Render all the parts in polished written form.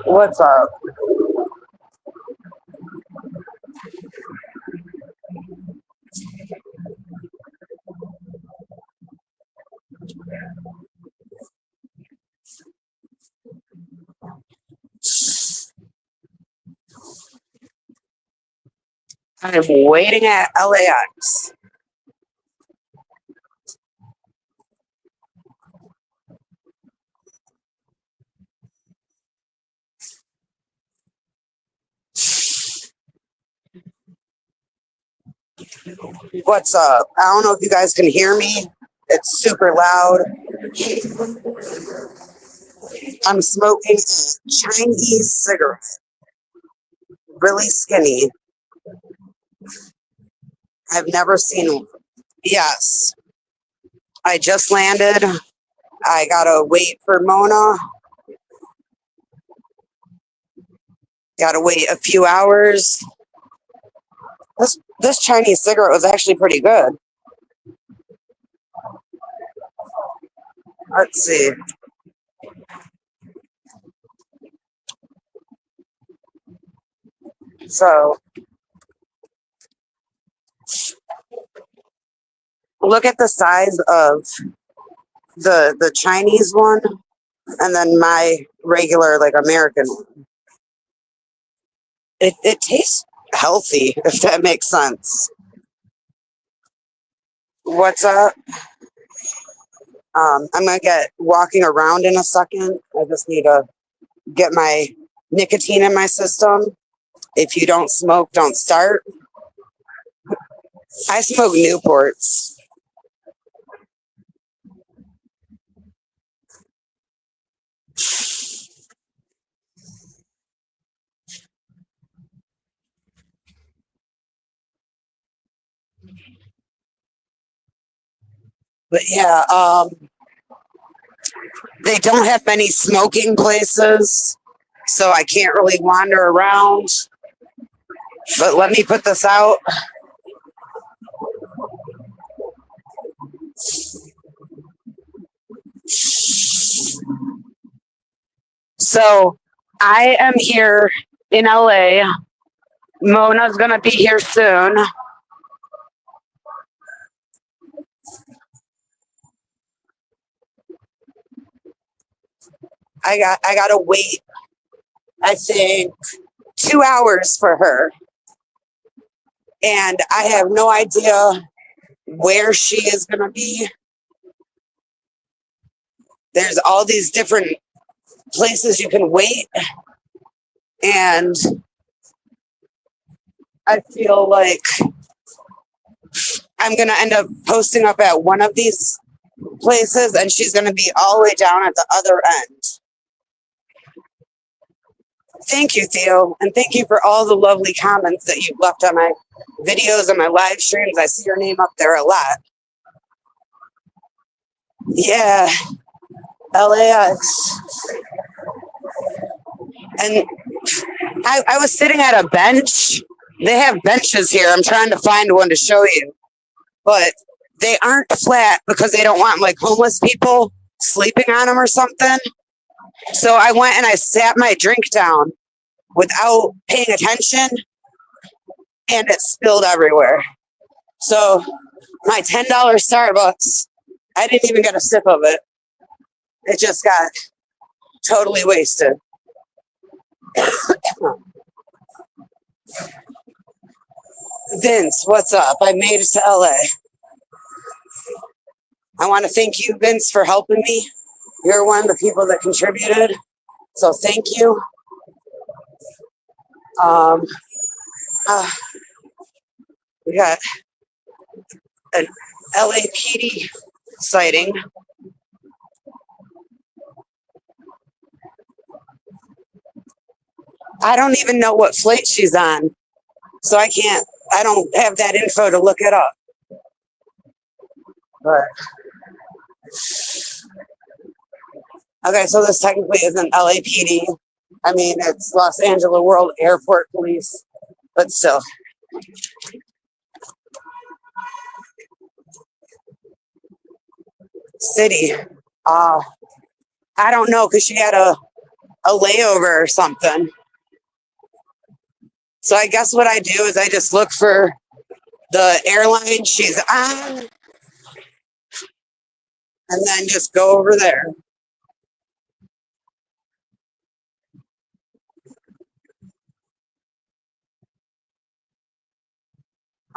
What's up? I'm waiting at LAX. What's up? I don't know if you guys can hear me. It's super loud. I'm smoking a Chinese cigarette. Really skinny. I've never seen one. Yes. I just landed. I gotta wait for Mona. Gotta wait a few hours. This Chinese cigarette was actually pretty good. Let's see. So look at the size of the Chinese one and then my regular like American one. It tastes healthy, if that makes sense. What's up? I'm gonna get walking around in a second. I just need to get my nicotine in my system. If you don't smoke, don't start. I smoke Newports. But yeah, they don't have many smoking places, so I can't really wander around. But let me put this out. So I am here in LA. Mona's gonna be here soon. I gotta wait, I think, 2 hours for her. And I have no idea where she is gonna be. There's all these different places you can wait. And I feel like I'm gonna end up posting up at one of these places and she's gonna be all the way down at the other end. Thank you, Theo, and thank you for all the lovely comments that you've left on my videos and my live streams. I see your name up there a lot. Yeah, LAX. And I was sitting at a bench. They have benches here. I'm trying to find one to show you. But they aren't flat because they don't want like homeless people sleeping on them or something. So I went and I sat my drink down without paying attention and it spilled everywhere. So my $10 Starbucks, I didn't even get a sip of it. It just got totally wasted. Vince, what's up? I made it to LA. I want to thank you, Vince, for helping me. You're one of the people that contributed. So thank you. We got an LAPD sighting. I don't even know what flight she's on. So I don't have that info to look it up. But Okay, so this technically isn't LAPD. I mean, it's Los Angeles World Airport Police, but still. City. Uh, I don't know because she had a layover or something. So I guess what I do is I just look for the airline she's on and then just go over there.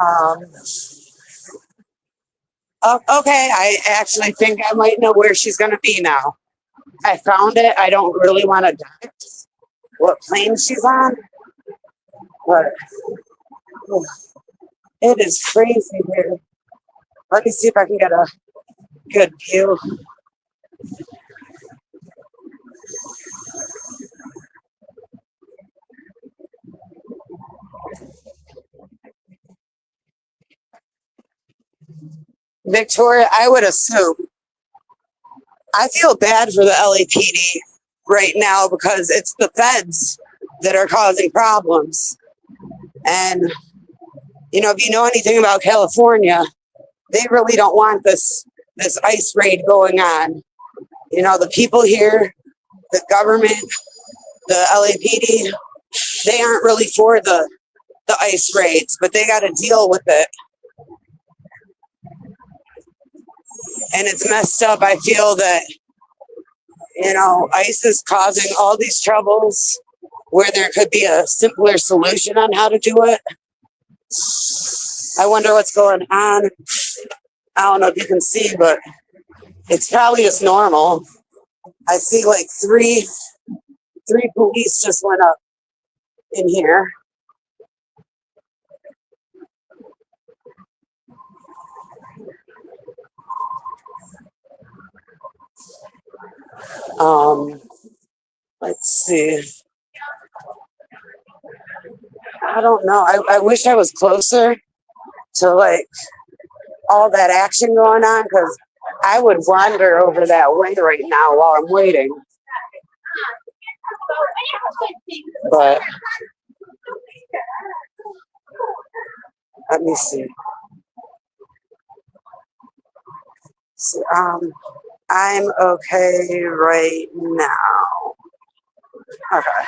Um, okay, I actually think I might know where she's going to be now. I found it. I don't really want to die what plane she's on, but it is crazy here. Let me see if I can get a good view. Victoria, I would assume. I feel bad for the LAPD right now because it's the feds that are causing problems. And, if you know anything about California, they really don't want this ICE raid going on. The people here, the government, the LAPD, they aren't really for the ICE raids, but they got to deal with it. And it's messed up. I feel that, ICE is causing all these troubles where there could be a simpler solution on how to do it. I wonder what's going on. I don't know if you can see, but it's probably just normal. I see like three police just went up in here. Um, let's see. I don't know. I wish I was closer to like all that action going on because I would wander over that way right now while I'm waiting. But let me see. I'm okay right now. Okay.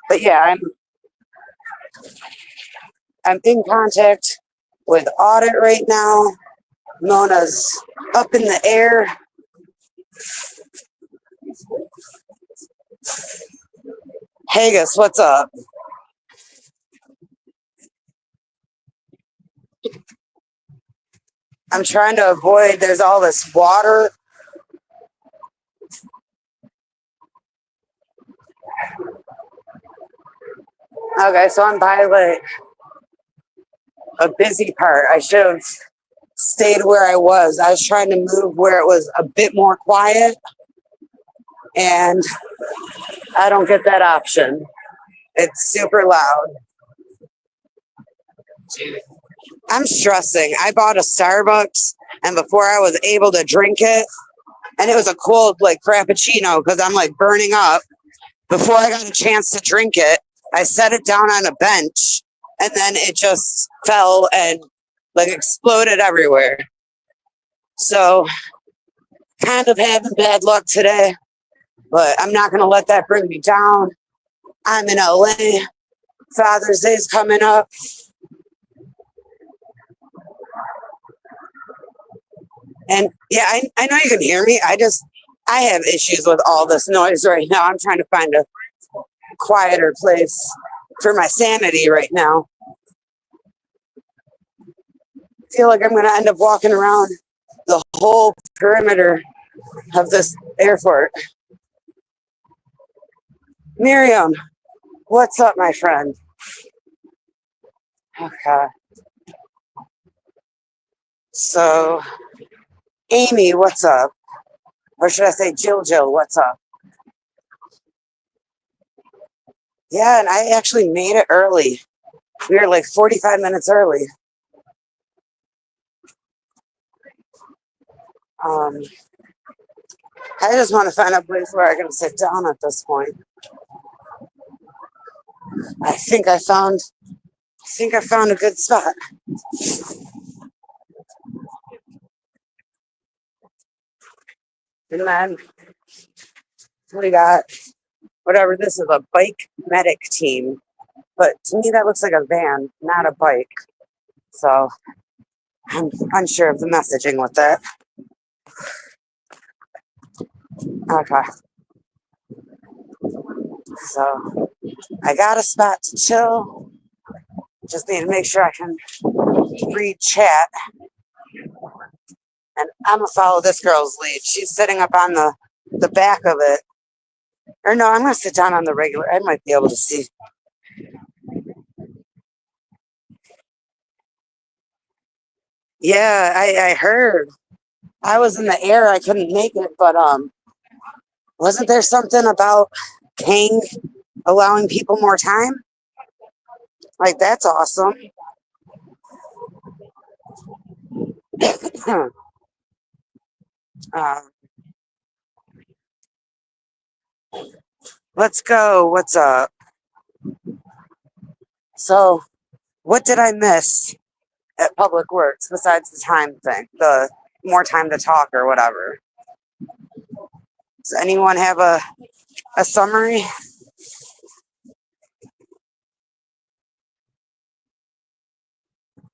But yeah, I'm in contact with audit right now. Mona's up in the air. Haggis, what's up? I'm trying to avoid, there's all this water. Okay, so I'm by like a busy part. I should have stayed where I was. I was trying to move where it was a bit more quiet, and I don't get that option. It's super loud. I'm stressing. I bought a Starbucks, and before I was able to drink it, and it was a cold, like Frappuccino, because I'm like burning up. Before I got a chance to drink it, I set it down on a bench, and then it just fell and like exploded everywhere. So, kind of having bad luck today, but I'm not going to let that bring me down. I'm in LA. Father's Day's coming up. And yeah, I know you can hear me. I have issues with all this noise right now. I'm trying to find a quieter place for my sanity right now. I feel like I'm going to end up walking around the whole perimeter of this airport. Miriam, what's up, my friend? Okay. So, Amy, what's up? Or should I say Jill, what's up? Yeah, and I actually made it early. We were like 45 minutes early. I I just want to find a place where I can sit down at this point. I think I found. I think I found a good spot. And then we got whatever this is, a bike medic team. But to me, that looks like a van, not a bike. So I'm unsure of the messaging with that. Okay. So I got a spot to chill. Just need to make sure I can read chat. And I'm going to follow this girl's lead. She's sitting up on the back of it. Or no, I'm going to sit down on the regular. I might be able to see. Yeah, I heard. I was in the air. I couldn't make it. But wasn't there something about Kang allowing people more time? Like, that's awesome. uh, let's go. What's up? So, what did I miss at Public Works besides the time thing? The more time to talk or whatever. Does anyone have a summary?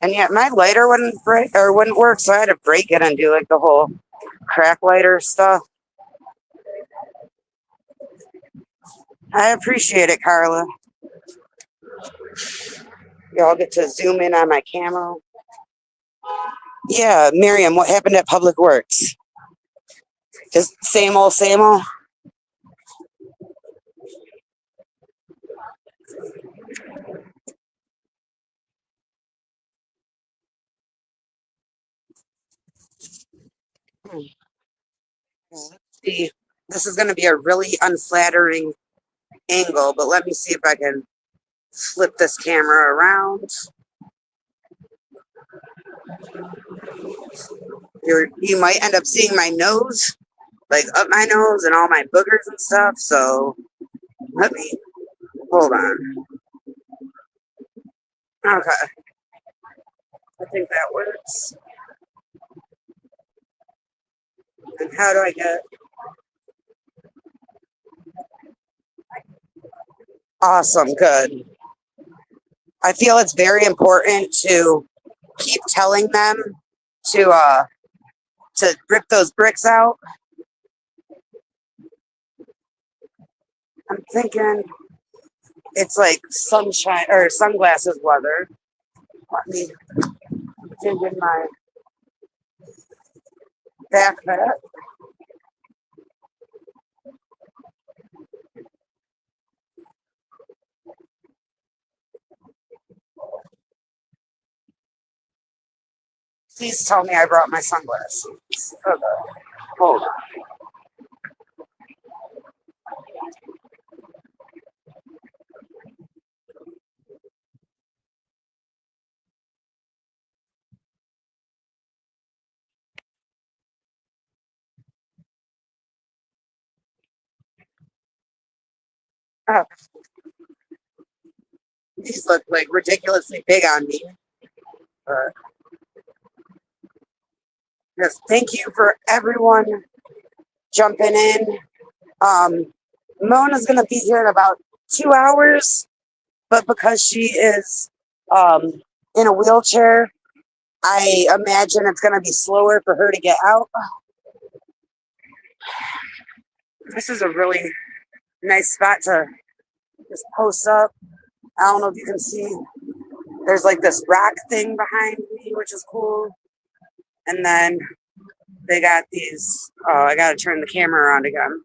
And yet my lighter wouldn't break or wouldn't work, so I had to break it and do like the whole crack lighter stuff. I appreciate it, Carla. Y'all get to zoom in on my camera. Yeah, Miriam, what happened at Public Works? Just same old, same old. Let's see. This is going to be a really unflattering angle, but let me see if I can flip this camera around. You might end up seeing my nose, like up my nose and all my boogers and stuff. So let me hold on. Okay, I think that works. And how do I get awesome? Good. I feel it's very important to keep telling them to rip those bricks out. I'm thinking it's like sunshine or sunglasses weather. Let me dig in my backpack. Please tell me I brought my sunglasses. Okay, hold on. Oh, these look like ridiculously big on me. But yes, thank you for everyone jumping in. Mona's gonna be here in about 2 hours, but because she is in a wheelchair, I imagine it's gonna be slower for her to get out. This is a really nice spot to just post up. I don't know if you can see. There's like this rock thing behind me, which is cool. And then they got these. Oh, I gotta turn the camera around again.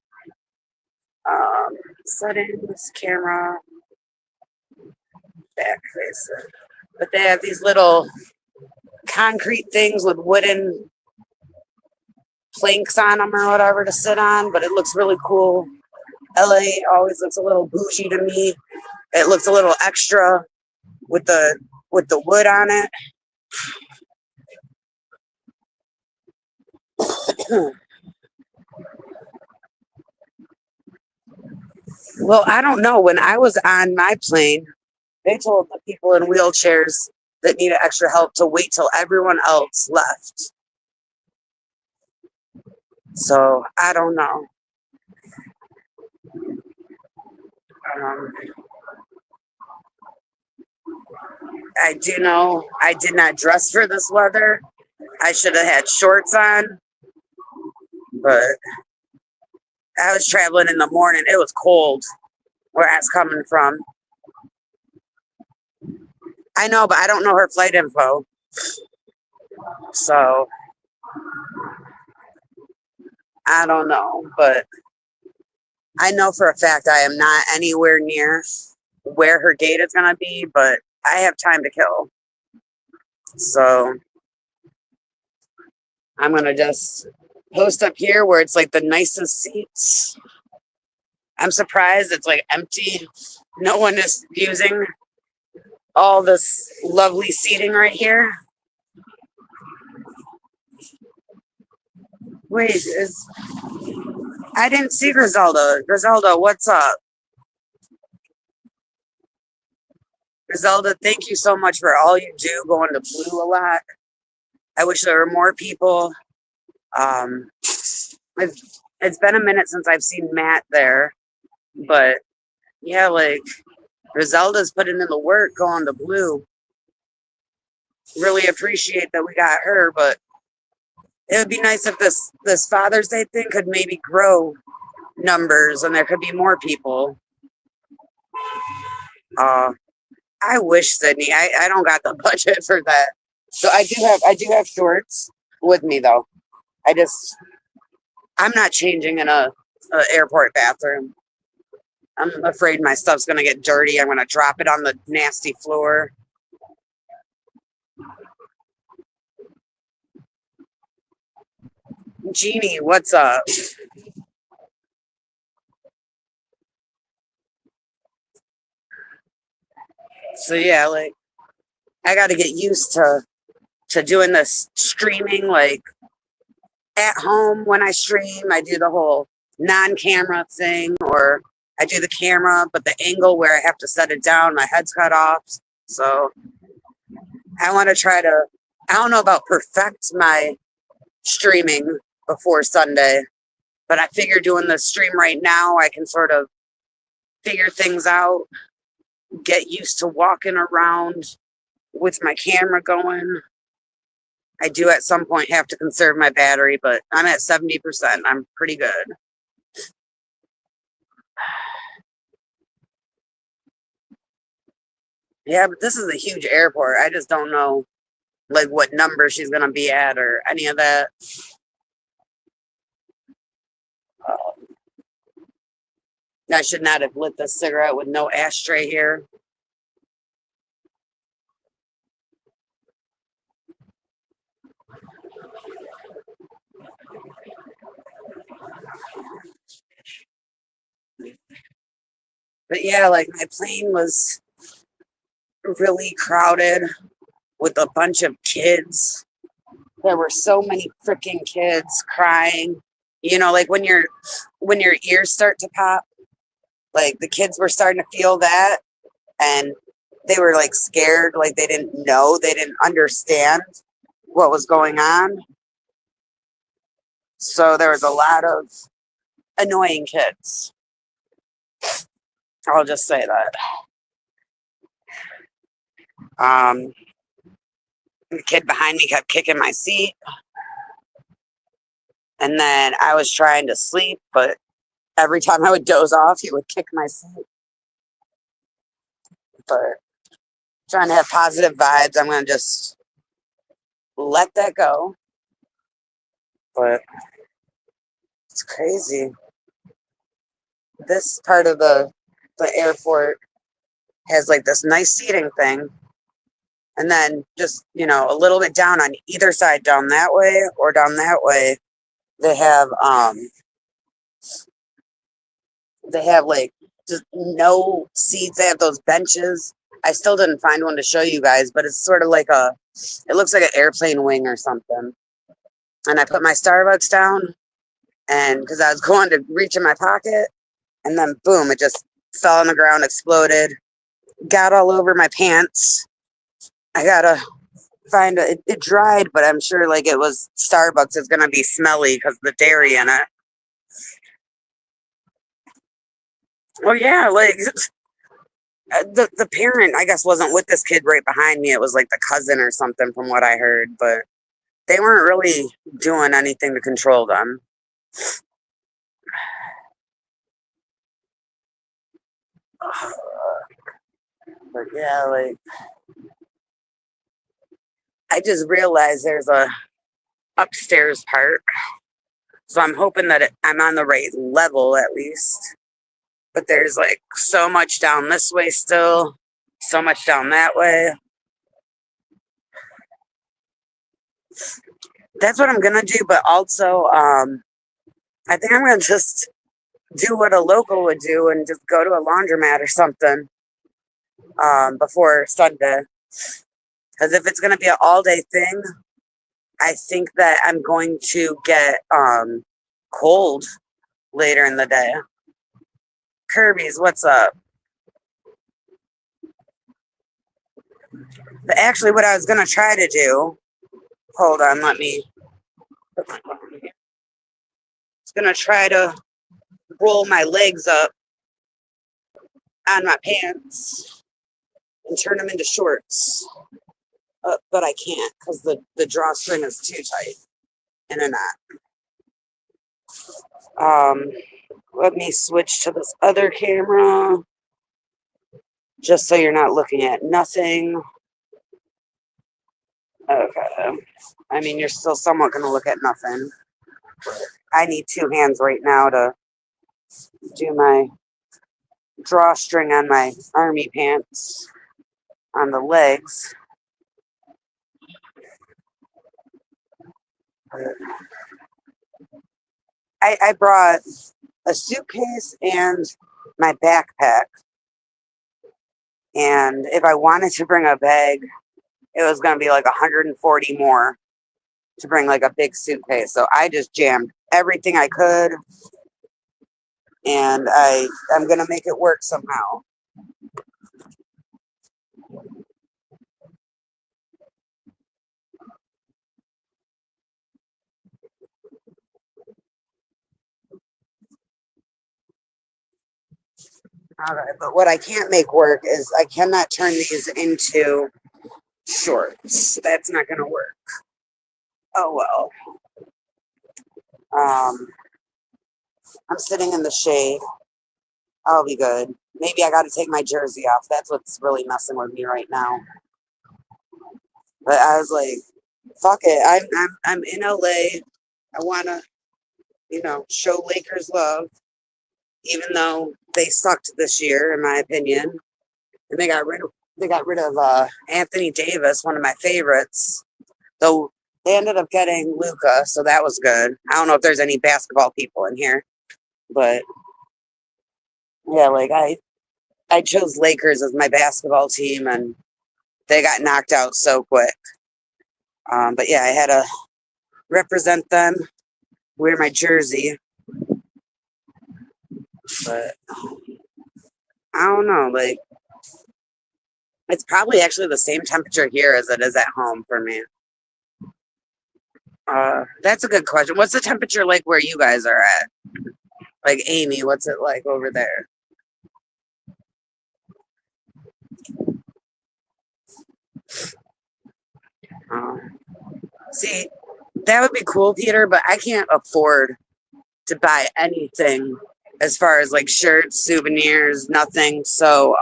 Settings, camera, back facing. But they have these little concrete things with wooden planks on them or whatever to sit on. But it looks really cool. LA always looks a little bougie to me. It looks a little extra with the wood on it. Well, I don't know. When I was on my plane, they told the people in wheelchairs that needed extra help to wait till everyone else left. So I don't know. Um, I do know I did not dress for this weather. I should have had shorts on, but I was traveling in the morning. It was cold where I was coming from. I know, but I don't know her flight info. So I don't know. But I know for a fact I am not anywhere near where her gate is going to be, but I have time to kill. So I'm going to just post up here where it's like the nicest seats. I'm surprised it's like empty. No one is using all this lovely seating right here. Wait, I didn't see Griselda. Griselda, what's up? Griselda, thank you so much for all you do going to Blue a lot. I wish there were more people. It's been a minute since I've seen Matt there, but yeah, like Griselda's putting in the work going to Blue. Really appreciate that we got her, but it would be nice if this Father's Day thing could maybe grow numbers and there could be more people. I wish, Sydney. I don't got the budget for that. So I do have shorts with me though. I'm not changing in a airport bathroom. I'm afraid my stuff's gonna get dirty. I'm gonna drop it on the nasty floor. Jeannie, what's up? So yeah, like I got to get used to doing this streaming like at home. When I stream, I do the whole non-camera thing, or I do the camera but the angle where I have to set it down, my head's cut off. So I want to try to, I don't know about perfect my streaming before Sunday, but I figure doing the stream right now I can sort of figure things out, get used to walking around with my camera going. I do at some point have to conserve my battery, but I'm at 70%. I'm pretty good. Yeah, but this is a huge airport. I just don't know like what number she's gonna be at or any of that. I should not have lit this cigarette with no ashtray here. But yeah, like my plane was really crowded with a bunch of kids. There were so many freaking kids crying. You know, like when your ears start to pop, like the kids were starting to feel that, and they were like scared, like they didn't know, they didn't understand what was going on. So there was a lot of annoying kids. I'll just say that. Um, the kid behind me kept kicking my seat. And then I was trying to sleep, but every time I would doze off, he would kick my seat. But trying to have positive vibes, I'm going to just let that go. But it's crazy. This part of the airport has like this nice seating thing. And then just, a little bit down on either side, down that way or down that way, they have like just no seats. They have those benches. I still didn't find one to show you guys, but it's sort of like it looks like an airplane wing or something. And I put my Starbucks down, and because I was going to reach in my pocket, and then boom, it just fell on the ground, exploded, got all over my pants. I gotta find it dried, but I'm sure like it was Starbucks. It's gonna be smelly because of the dairy in it. Well, yeah, like the parent, I guess, wasn't with this kid right behind me. It was like the cousin or something, from what I heard. But they weren't really doing anything to control them. But yeah, like I just realized there's a upstairs part, so I'm hoping that I'm on the right level at least. But there's like so much down this way still, so much down that way. That's what I'm gonna do, but also I think I'm gonna just do what a local would do and just go to a laundromat or something before Sunday. Because if it's gonna be an all day thing, I think that I'm going to get cold later in the day. Kirby's, what's up? But actually, what I was gonna try to do, hold on, let me. I was gonna try to roll my legs up on my pants and turn them into shorts. But I can't because the drawstring is too tight in a knot. Let me switch to this other camera just so you're not looking at nothing. Okay. I mean, you're still somewhat going to look at nothing. I need two hands right now to do my drawstring on my army pants on the legs. I brought a suitcase and my backpack. And if I wanted to bring a bag, it was going to be like 140 more to bring like a big suitcase. So I just jammed everything I could, and I'm going to make it work somehow. All right, but what I can't make work is I cannot turn these into shorts. That's not going to work. Oh well. I'm sitting in the shade. I'll be good. Maybe I got to take my jersey off. That's what's really messing with me right now. But I was like, fuck it. I'm in LA. I wanna, show Lakers love, even though they sucked this year, in my opinion. And they got rid of Anthony Davis, one of my favorites. Though they ended up getting Luca, so that was good. I don't know if there's any basketball people in here, but yeah, like I chose Lakers as my basketball team, and they got knocked out so quick. But yeah, I had to represent them, wear my jersey. But I don't know, like it's probably actually the same temperature here as it is at home for me. That's a good question. What's the temperature like where you guys are at? Like Amy, what's it like over there? Um, See, that would be cool, Peter, but I can't afford to buy anything as far as like shirts, souvenirs, nothing. So,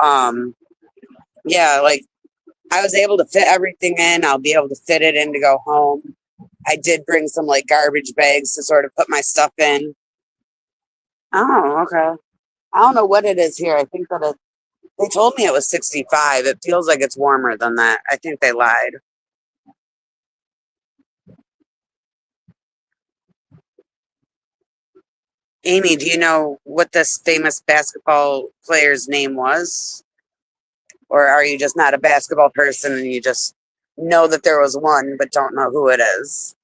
yeah, like I was able to fit everything in. I'll be able to fit it in to go home. I did bring some like garbage bags to sort of put my stuff in. Oh, okay. I don't know what it is here. I think that they told me it was 65. It feels like it's warmer than that. I think they lied. Amy, do you know what this famous basketball player's name was? Or are you just not a basketball person and you just know that there was one but don't know who it is?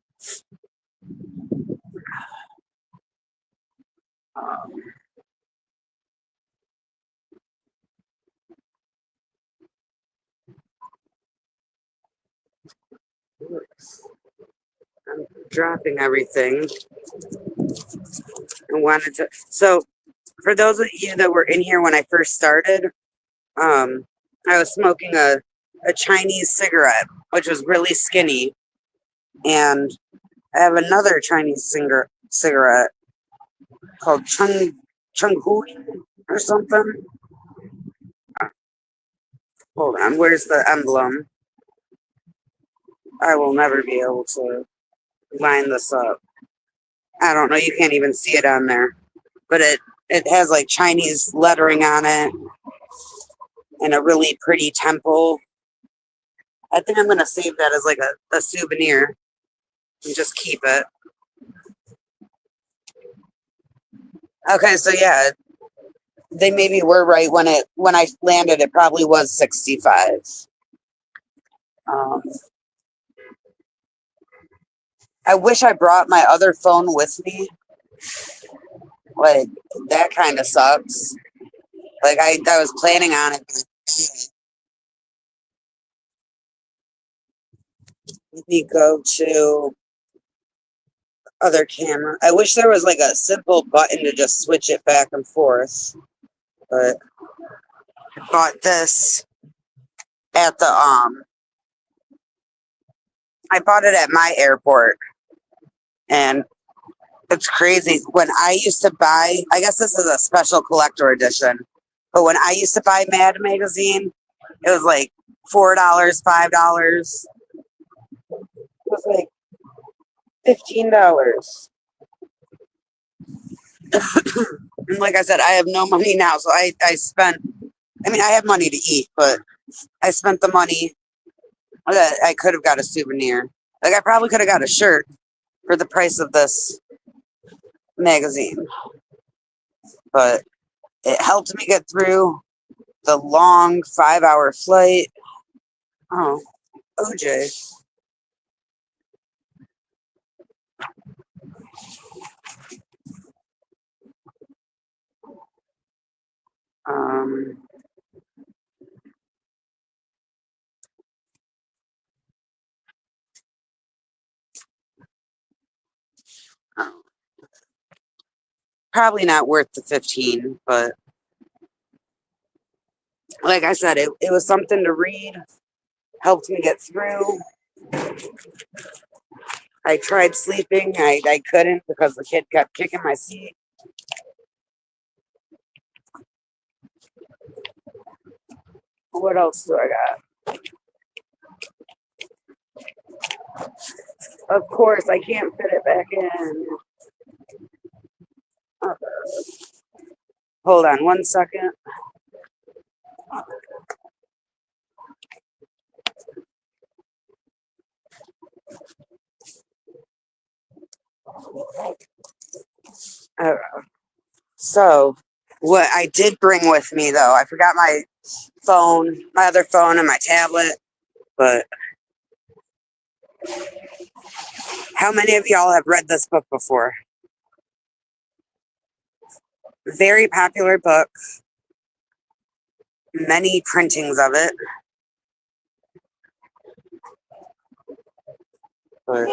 Um, I'm dropping everything and wanted to. So, for those of you that were in here when I first started, I was smoking a Chinese cigarette, which was really skinny, and I have another Chinese cigarette called Chung Hui or something. Hold on, where's the emblem? I will never be able to line this up. I don't know, you can't even see it on there. But it has like Chinese lettering on it and a really pretty temple. I think I'm gonna save that as like a souvenir and just keep it. Okay, so yeah, they maybe were right when I landed. It probably was 65. Um, I wish I brought my other phone with me. Like that kind of sucks. Like I was planning on it. Let me go to other camera. I wish there was like a simple button to just switch it back and forth. But I bought this at the I bought it at my airport, and it's crazy. When I used to buy, I guess this is a special collector edition, but when I used to buy Mad magazine, it was like $4, $5. It was like $15. And like I said, I have no money now, so I spent. I mean, I have money to eat, but I spent the money that I could have got a souvenir. Like I probably could have got a shirt for the price of this magazine, but it helped me get through the long 5-hour flight. Oh, OJ. Um, oh, probably not worth the 15, but like I said, it was something to read, helped me get through. I tried sleeping, I couldn't because the kid kept kicking my seat. What else do I got? Of course, I can't fit it back in. Okay. Hold on 1 second. Uh, so, what I did bring with me, though, I forgot my phone, my other phone, and my tablet. But how many of y'all have read this book before? Very popular book, many printings of it. But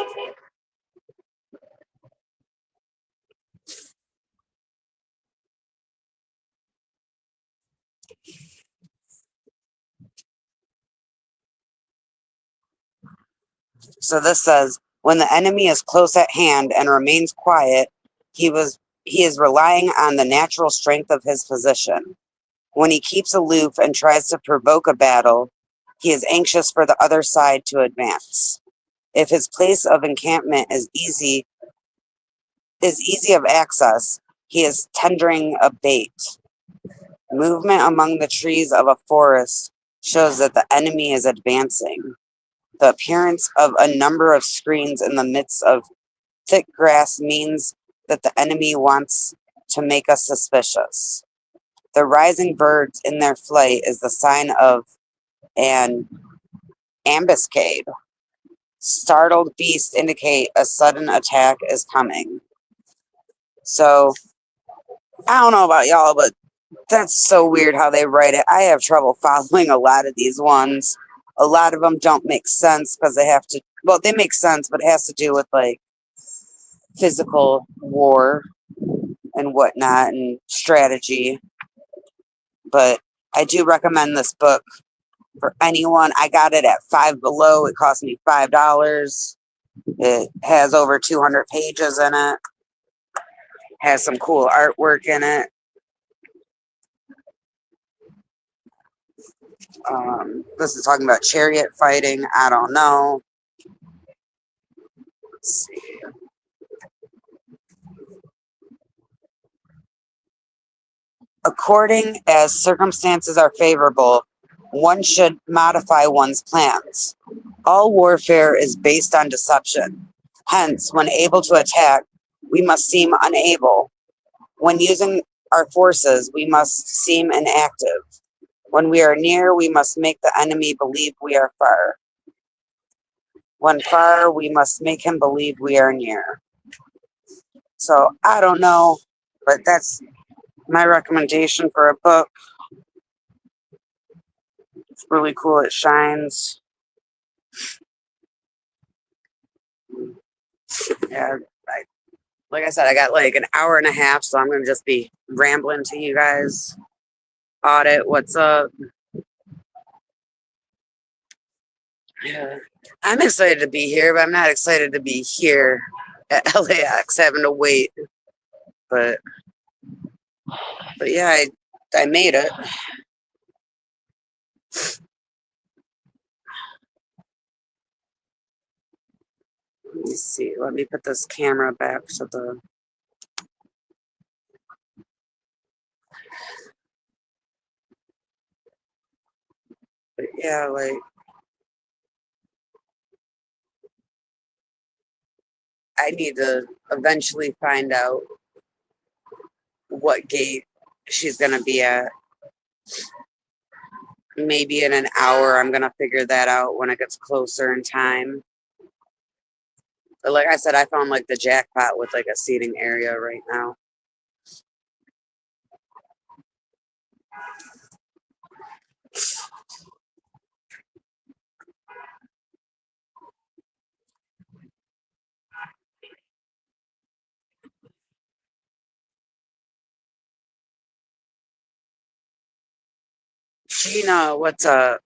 so this says, when the enemy is close at hand and remains quiet, he is relying on the natural strength of his position. When he keeps aloof and tries to provoke a battle, he is anxious for the other side to advance. If his place of encampment is easy of access, he is tendering a bait. Movement among the trees of a forest shows that the enemy is advancing. The appearance of a number of screens in the midst of thick grass means that the enemy wants to make us suspicious. The rising birds in their flight is the sign of an ambuscade. Startled beasts indicate a sudden attack is coming. So, I don't know about y'all, but that's so weird how they write it. I have trouble following a lot of these ones. A lot of them don't make sense because they have to Well, they make sense, but it has to do with like physical war and whatnot and strategy. But I do recommend this book for anyone. I got it at Five Below. It cost me $5. It has over 200 pages in it. Has some cool artwork in it. This is talking about chariot fighting. I don't know. Let's see. According as circumstances are favorable, one should modify one's plans. All warfare is based on deception. Hence, when able to attack, we must seem unable. When using our forces, we must seem inactive. When we are near, we must make the enemy believe we are far. When far, we must make him believe we are near. So I don't know, but that's my recommendation for a book. It's really cool. It shines. Yeah, like I said, I got like an hour and a half, so I'm gonna just be rambling to you guys. Audit, what's up? Yeah, I'm excited to be here, but I'm not excited to be here at LAX having to wait. But but yeah, I made it. Let me see. Let me put this camera back to the. But yeah, like I need to eventually find out what gate she's gonna be at. Maybe in an hour, I'm gonna figure that out when it gets closer in time. But like I said, I found like the jackpot with like a seating area right now. Gina, what's up?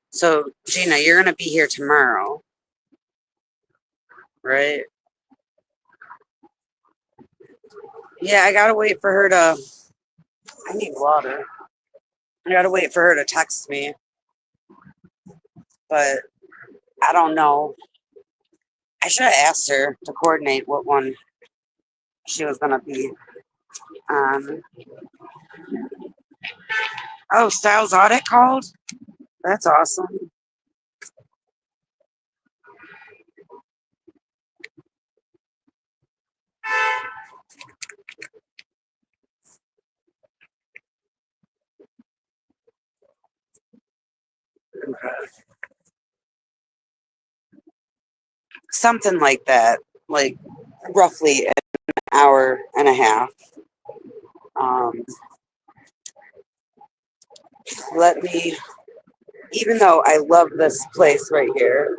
So Gina, you're gonna be here tomorrow, right? Yeah, I gotta wait for her to. I need water. I gotta wait for her to text me, but I don't know. I should have asked her to coordinate what one she was gonna be. Um. Oh, Styles Audit called. That's awesome. Something like that, like roughly an hour and a half. Um, let me, even though I love this place right here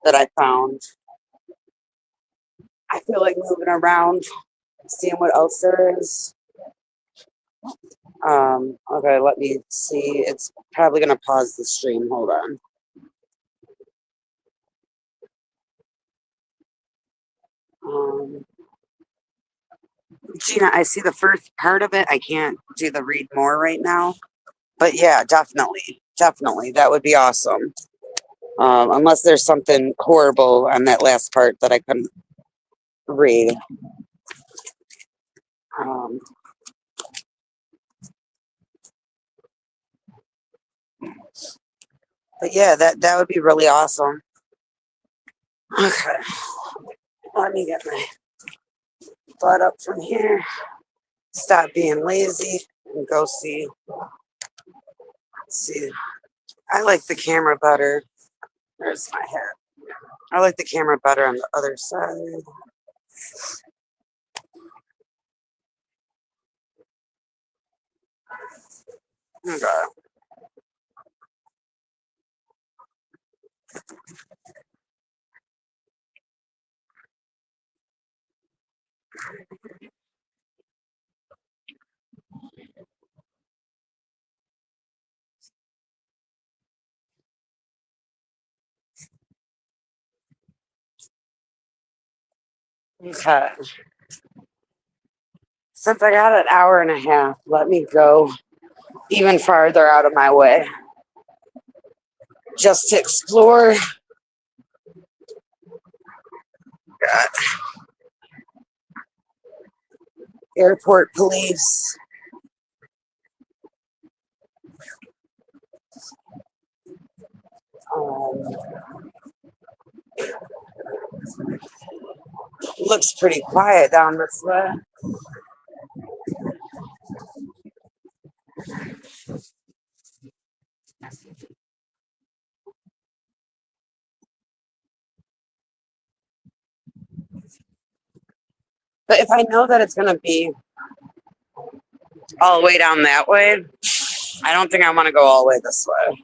that I found, I feel like moving around, seeing what else there is. Okay, let me see. It's probably gonna pause the stream. Hold on. Um, Gina, I see the first part of it. I can't do the read more right now, but yeah, definitely, definitely, that would be awesome. Unless there's something horrible on that last part that I couldn't read. Um, but yeah, that would be really awesome. Okay, let me get my butt up from here. Stop being lazy and go see. Let's see. I like the camera better. There's my hat. I like the camera better on the other side. Okay. Okay. Since I got an hour and a half, let me go even farther out of my way just to explore. Airport police. Um, looks pretty quiet down this way. But if I know that it's going to be all the way down that way, I don't think I want to go all the way this way.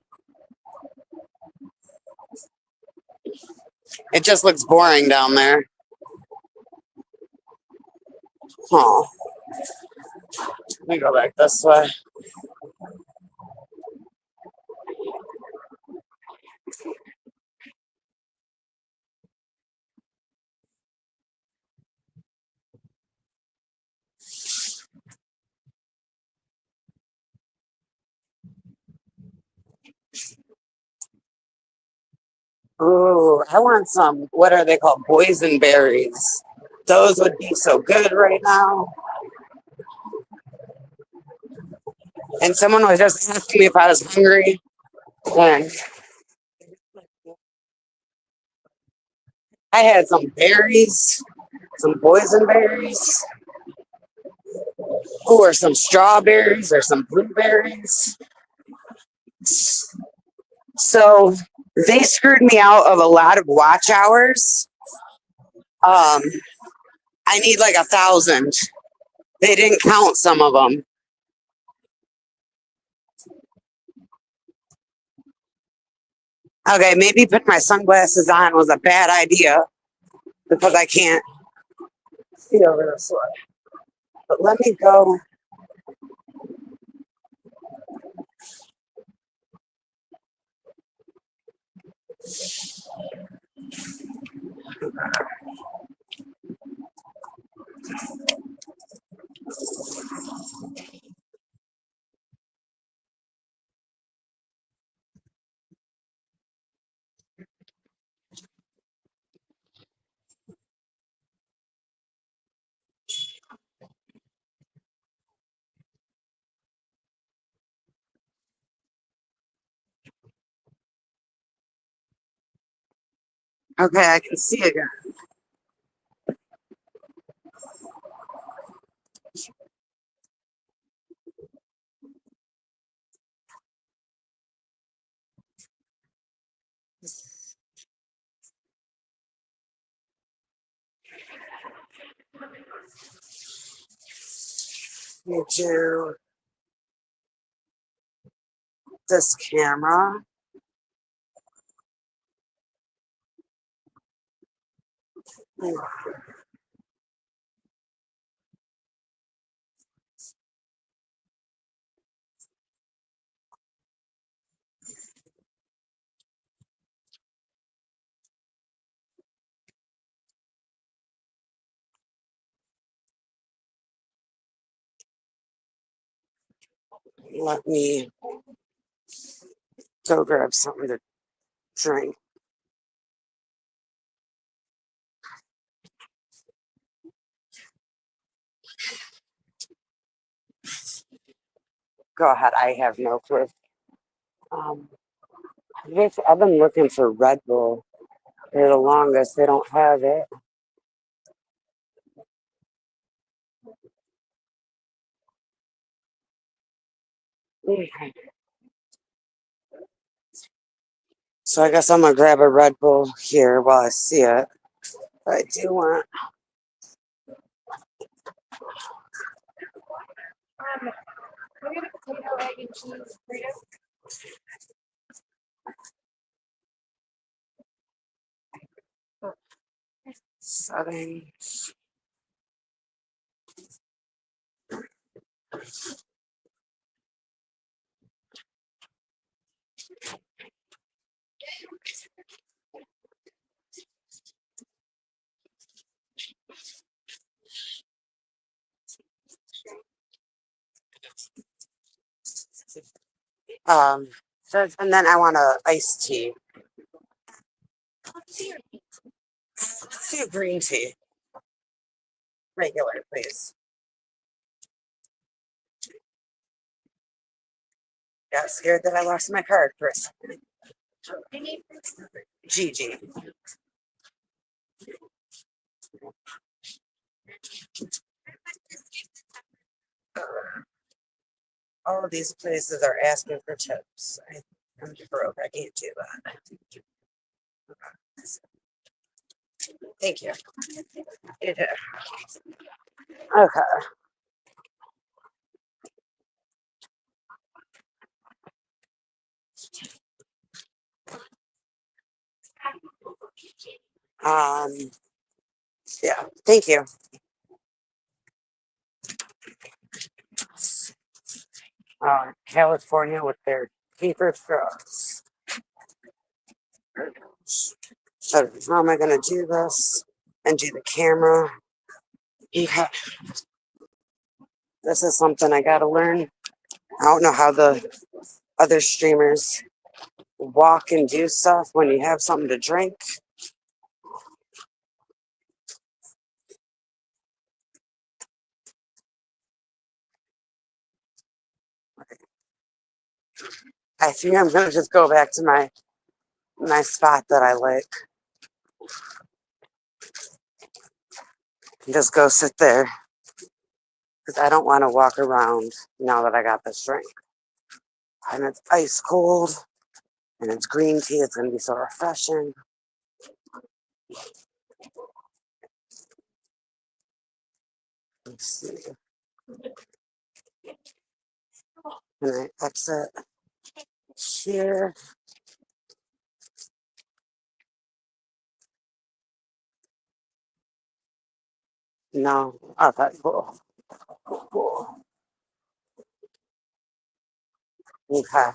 It just looks boring down there. Huh. Let me go back this way. Ooh, I want some, what are they called? Boysenberries. Those would be so good right now. And someone was just asking me if I was hungry. And I had some berries, some boysenberries, or some strawberries or some blueberries. So they screwed me out of a lot of watch hours. Um, I need like 1,000. They didn't count some of them. Okay, maybe putting my sunglasses on was a bad idea because I can't see over this way. But let me go. Okay, I can see again. Need to this camera. Let me go grab something to drink. Go ahead. I have no clue. Um, I've been looking for Red Bull for the longest. They don't have it. Okay. So I guess I'm gonna grab a Red Bull here while I see it. But I do want. Settings. Um, and then I want a iced tea. Let's do green tea, regular, please. Got scared that I lost my card for a second. Gigi. All of these places are asking for tips. I'm broke. I can't do that. Thank you. Yeah. Okay. Um. Yeah. Thank you. California with their paper straws. So how am I going to do this and do the camera? Yeah. This is something I got to learn. I don't know how the other streamers walk and do stuff when you have something to drink. I think I'm going to just go back to my spot that I like. And just go sit there because I don't want to walk around now that I got this drink. And it's ice cold and it's green tea. It's going to be so refreshing. Let's see. And I exit here. No. Okay, cool. Cool. Okay.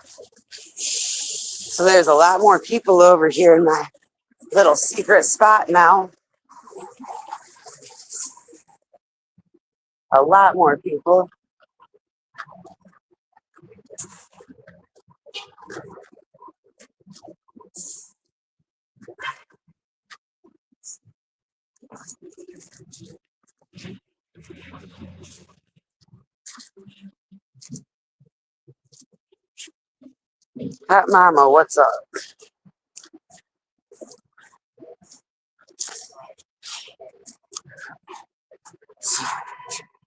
So there's a lot more people over here in my little secret spot now. A lot more people. Hot Mama, what's up?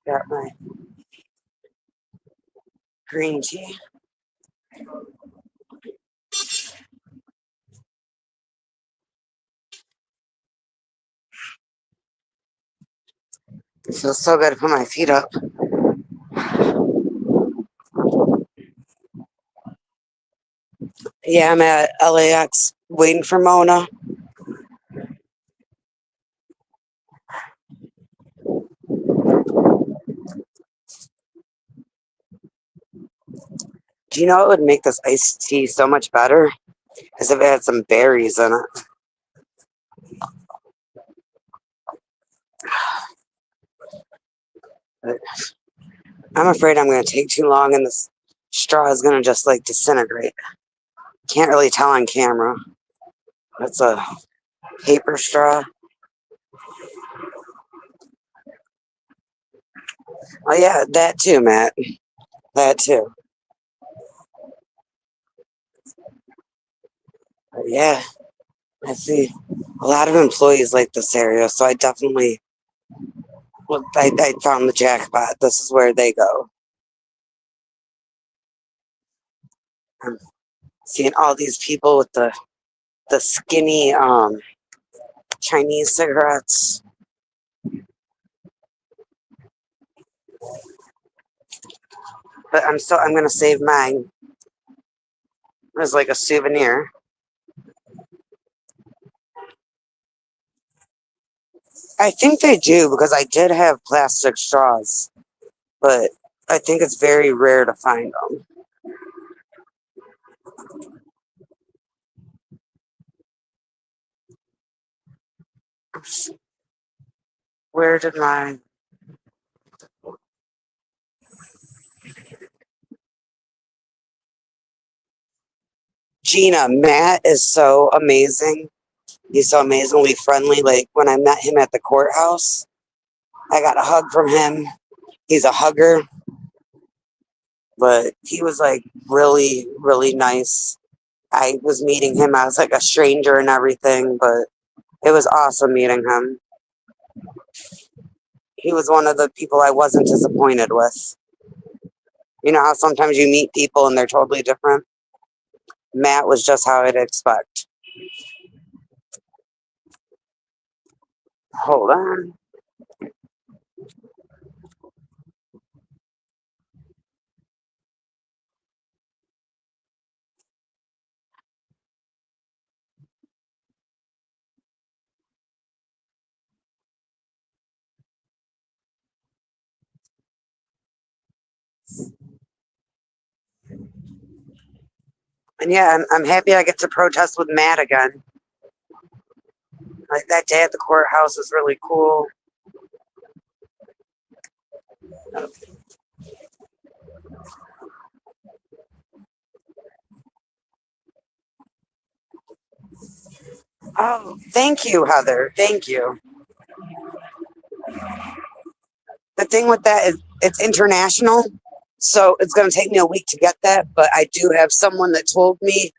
Got my green tea. It feels so good to put my feet up. Yeah, I'm at LAX waiting for Mona. Do you know what would make this iced tea so much better? Is if it had some berries in it. But I'm afraid I'm going to take too long and this straw is going to just like disintegrate. Can't really tell on camera. That's a paper straw. Oh, yeah, that too, Matt. That too. But yeah, I see a lot of employees like this area, so I definitely, well, I found the jackpot. This is where they go. I'm seeing all these people with the skinny Chinese cigarettes. But I'm gonna save mine as like a souvenir. I think they do because I did have plastic straws, but I think it's very rare to find them. Where did my Gina, Matt is so amazing. He's so amazingly friendly. Like when I met him at the courthouse, I got a hug from him. He's a hugger, but he was like really, really nice. I was meeting him. I was like a stranger and everything, but it was awesome meeting him. He was one of the people I wasn't disappointed with. You know how sometimes you meet people and they're totally different? Matt was just how I'd expect. Hold on. And yeah, I'm happy I get to protest with Matt again. Like that day at the courthouse was really cool. Oh, thank you, Heather. Thank you. The thing with that is it's international, so it's going to take me a week to get that. But I do have someone that told me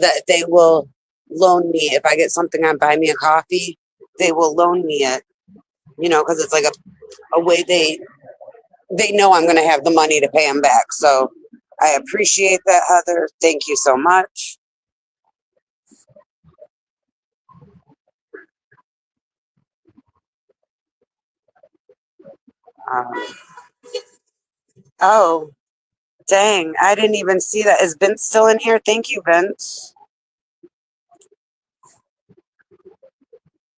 that they will loan me if I get something on Buy Me a Coffee. They will loan me it, you know, because it's like a way they know I'm going to have the money to pay them back. So I appreciate that, Heather. Thank you so much. Um, oh, dang. I didn't even see that. Is Vince still in here? Thank you, Vince.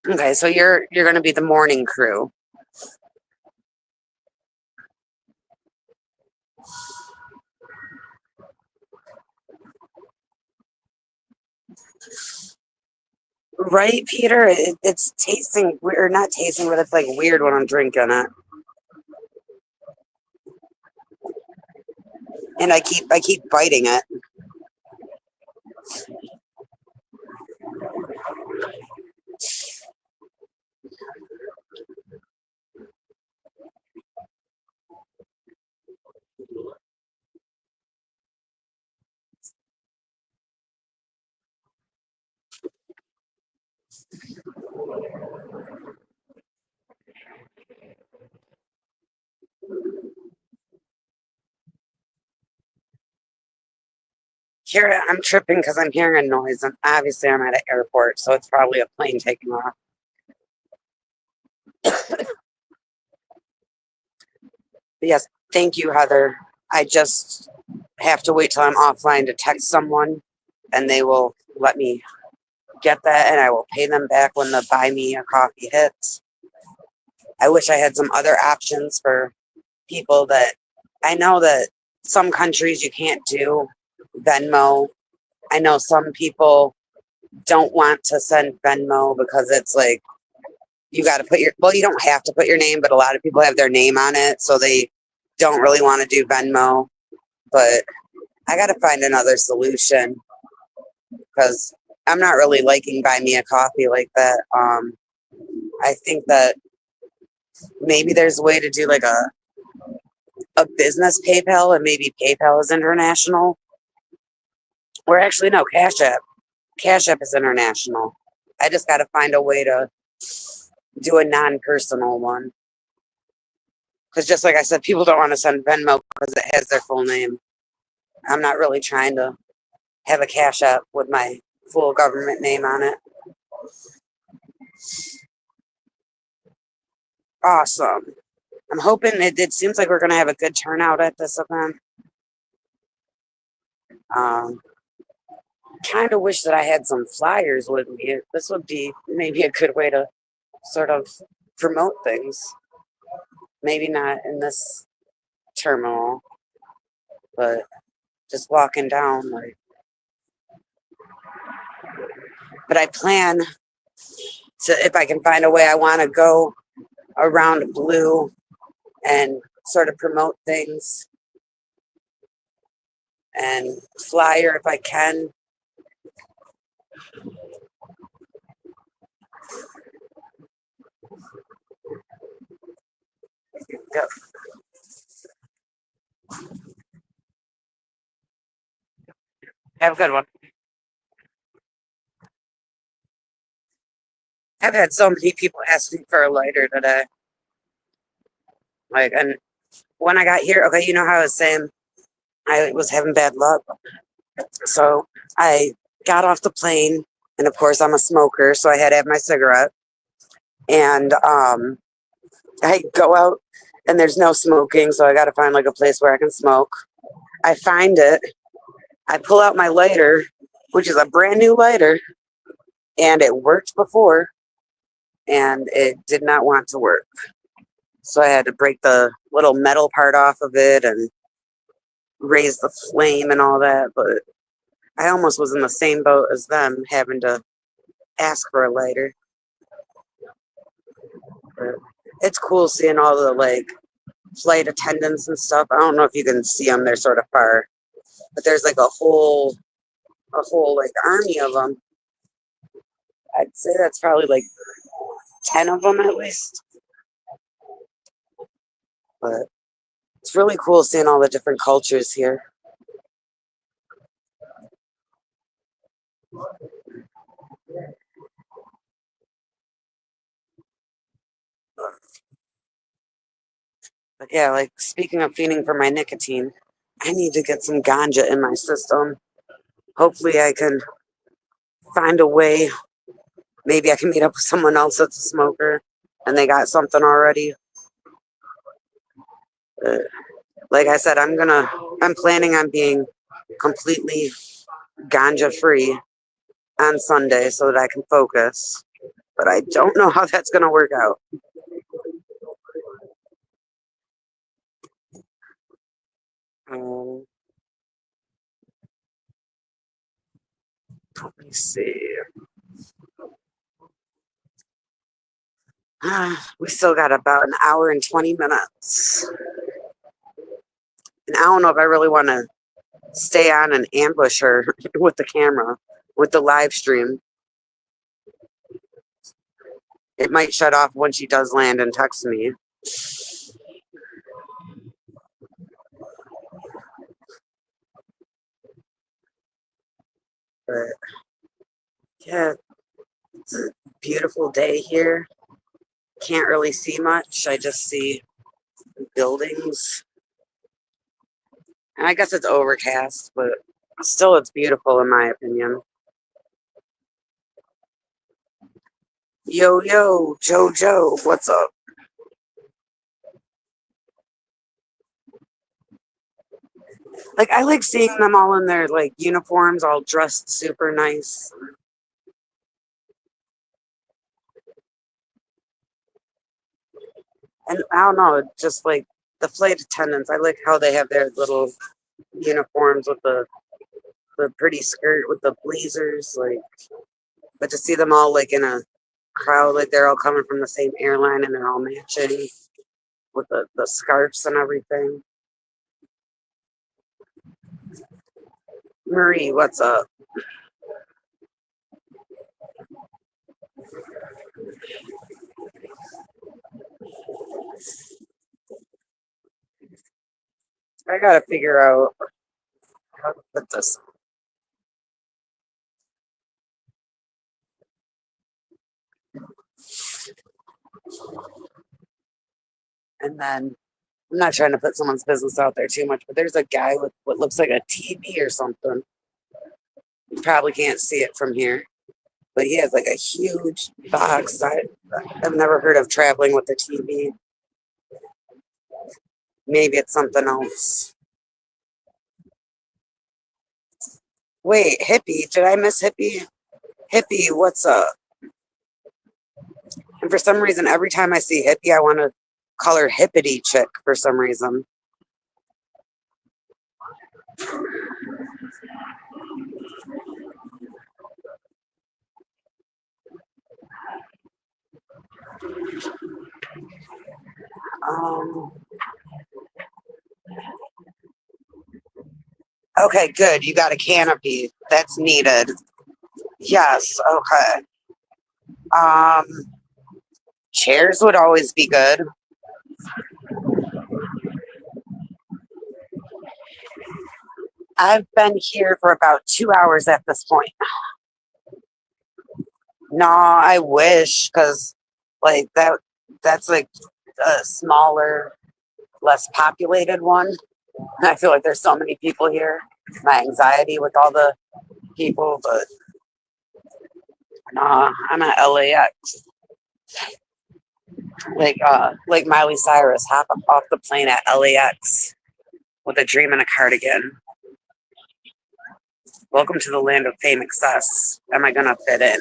Okay, so you're going to be the morning crew. Right, Peter? It's tasting weird, not tasting, but it's like weird when I'm drinking it. And I keep biting it. Here I'm tripping because I'm hearing a noise, and obviously I'm at an airport, so it's probably a plane taking off. But yes, thank you, Heather. I just have to wait till I'm offline to text someone, and they will let me get that, and I will pay them back when the Buy Me a Coffee hits. I wish I had some other options for people that I know that some countries you can't do Venmo. I know some people don't want to send Venmo because it's like you got to put your, well, you don't have to put your name, but a lot of people have their name on it, so they don't really want to do Venmo. But I got to find another solution because I'm not really liking Buy Me a Coffee like that. I think that maybe there's a way to do like a business PayPal, and maybe PayPal is international. Or actually, no, Cash App. Cash App is international. I just got to find a way to do a non-personal one. Because just like I said, people don't want to send Venmo because it has their full name. I'm not really trying to have a Cash App with my full government name on it. Awesome. I'm hoping it seems like we're going to have a good turnout at this event. Um, kind of wish that I had some flyers with me. This would be maybe a good way to sort of promote things. Maybe not in this terminal, but just walking down, like. But I plan to, if I can find a way, I want to go around Blue and sort of promote things and flyer if I can. Yep. Have a good one. I've had so many people ask me for a lighter today. Like, and when I got here, okay, you know how I was saying I was having bad luck. So I got off the plane, and of course I'm a smoker, so I had to have my cigarette. And I go out, and there's no smoking, so I got to find like a place where I can smoke. I find it. I pull out my lighter, which is a brand new lighter, and it worked before, and it did not want to work. So I had to break the little metal part off of it and raise the flame and all that. But I almost was in the same boat as them, having to ask for a lighter. But it's cool seeing all the like flight attendants and stuff. I don't know if you can see them; they're sort of far, but there's like a whole like army of them. I'd say that's probably like 10 of them at least. But it's really cool seeing all the different cultures here. But yeah, like speaking of feeding for my nicotine, I need to get some ganja in my system. Hopefully, I can find a way. Maybe I can meet up with someone else that's a smoker and they got something already. Uh, like I said, I'm planning on being completely ganja free on Sunday so that I can focus. But I don't know how that's gonna work out. Um, let me see. We still got about an hour and 20 minutes. And I don't know if I really want to stay on and ambush her with the camera, with the live stream. It might shut off when she does land and text me. But yeah, it's a beautiful day here. Can't really see much. I just see buildings. And I guess it's overcast, but still it's beautiful in my opinion. Yo, yo, Jojo, what's up? Like, I like seeing them all in their like uniforms, all dressed super nice. And I don't know, just like the flight attendants, I like how they have their little uniforms with the pretty skirt with the blazers, like. But to see them all like in a crowd, like they're all coming from the same airline and they're all matching with the scarves and everything. Marie, what's up? I gotta figure out how to put this. And then I'm not trying to put someone's business out there too much, but there's a guy with what looks like a TV or something. You probably can't see it from here, but he has like a huge box. I've never heard of traveling with a TV. Maybe it's something else. Wait, hippie. Did I miss hippie? Hippie, what's up? And for some reason, every time I see hippie, I want to call her hippity chick for some reason. Um, okay, good. You got a canopy. That's needed. Yes. Okay. Um, chairs would always be good. I've been here for about 2 hours at this point. No, I wish, because like that's like a smaller, less populated one. I feel like there's so many people here. My anxiety with all the people, but no, I'm at LAX. Like Miley Cyrus, hop off the plane at LAX with a dream and a cardigan. Welcome to the land of fame excess. Am I gonna fit in?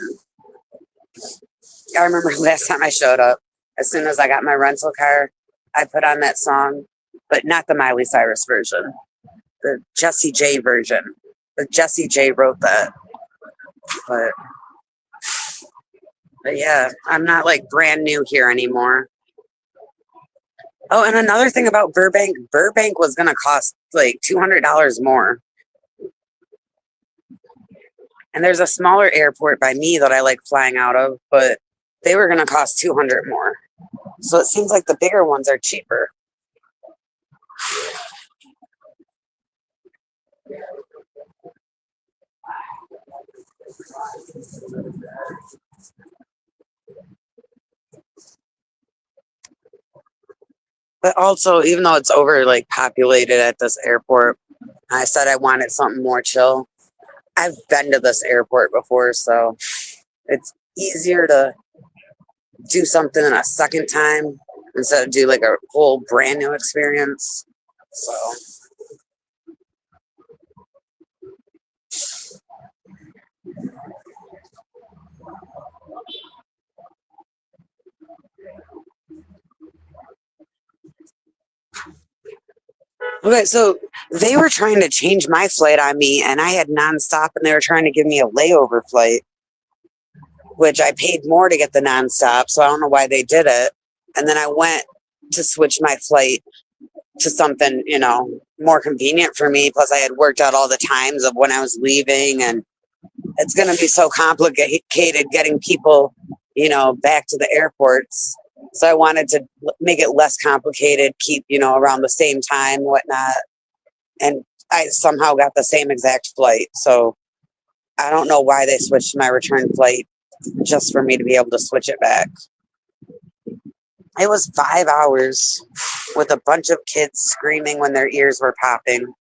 I remember last time I showed up. As soon as I got my rental car, I put on that song, but not the Miley Cyrus version, the Jessie J version. The Jessie J wrote that, but but yeah, I'm not like brand new here anymore. Oh, and another thing about Burbank was gonna cost like $200 more. And there's a smaller airport by me that I like flying out of, but they were gonna cost 200 more. So it seems like the bigger ones are cheaper. But also, even though it's over like populated at this airport, I said I wanted something more chill. I've been to this airport before, so it's easier to do something a second time instead of do like a whole brand new experience. So, okay, so they were trying to change my flight on me, and I had nonstop, and they were trying to give me a layover flight, which I paid more to get the nonstop. So I don't know why they did it. And then I went to switch my flight to something, more convenient for me. Plus, I had worked out all the times of when I was leaving, and it's going to be so complicated getting people, back to the airports. So I wanted to make it less complicated, keep, around the same time, whatnot. And I somehow got the same exact flight. So I don't know why they switched my return flight just for me to be able to switch it back. It was 5 hours with a bunch of kids screaming when their ears were popping.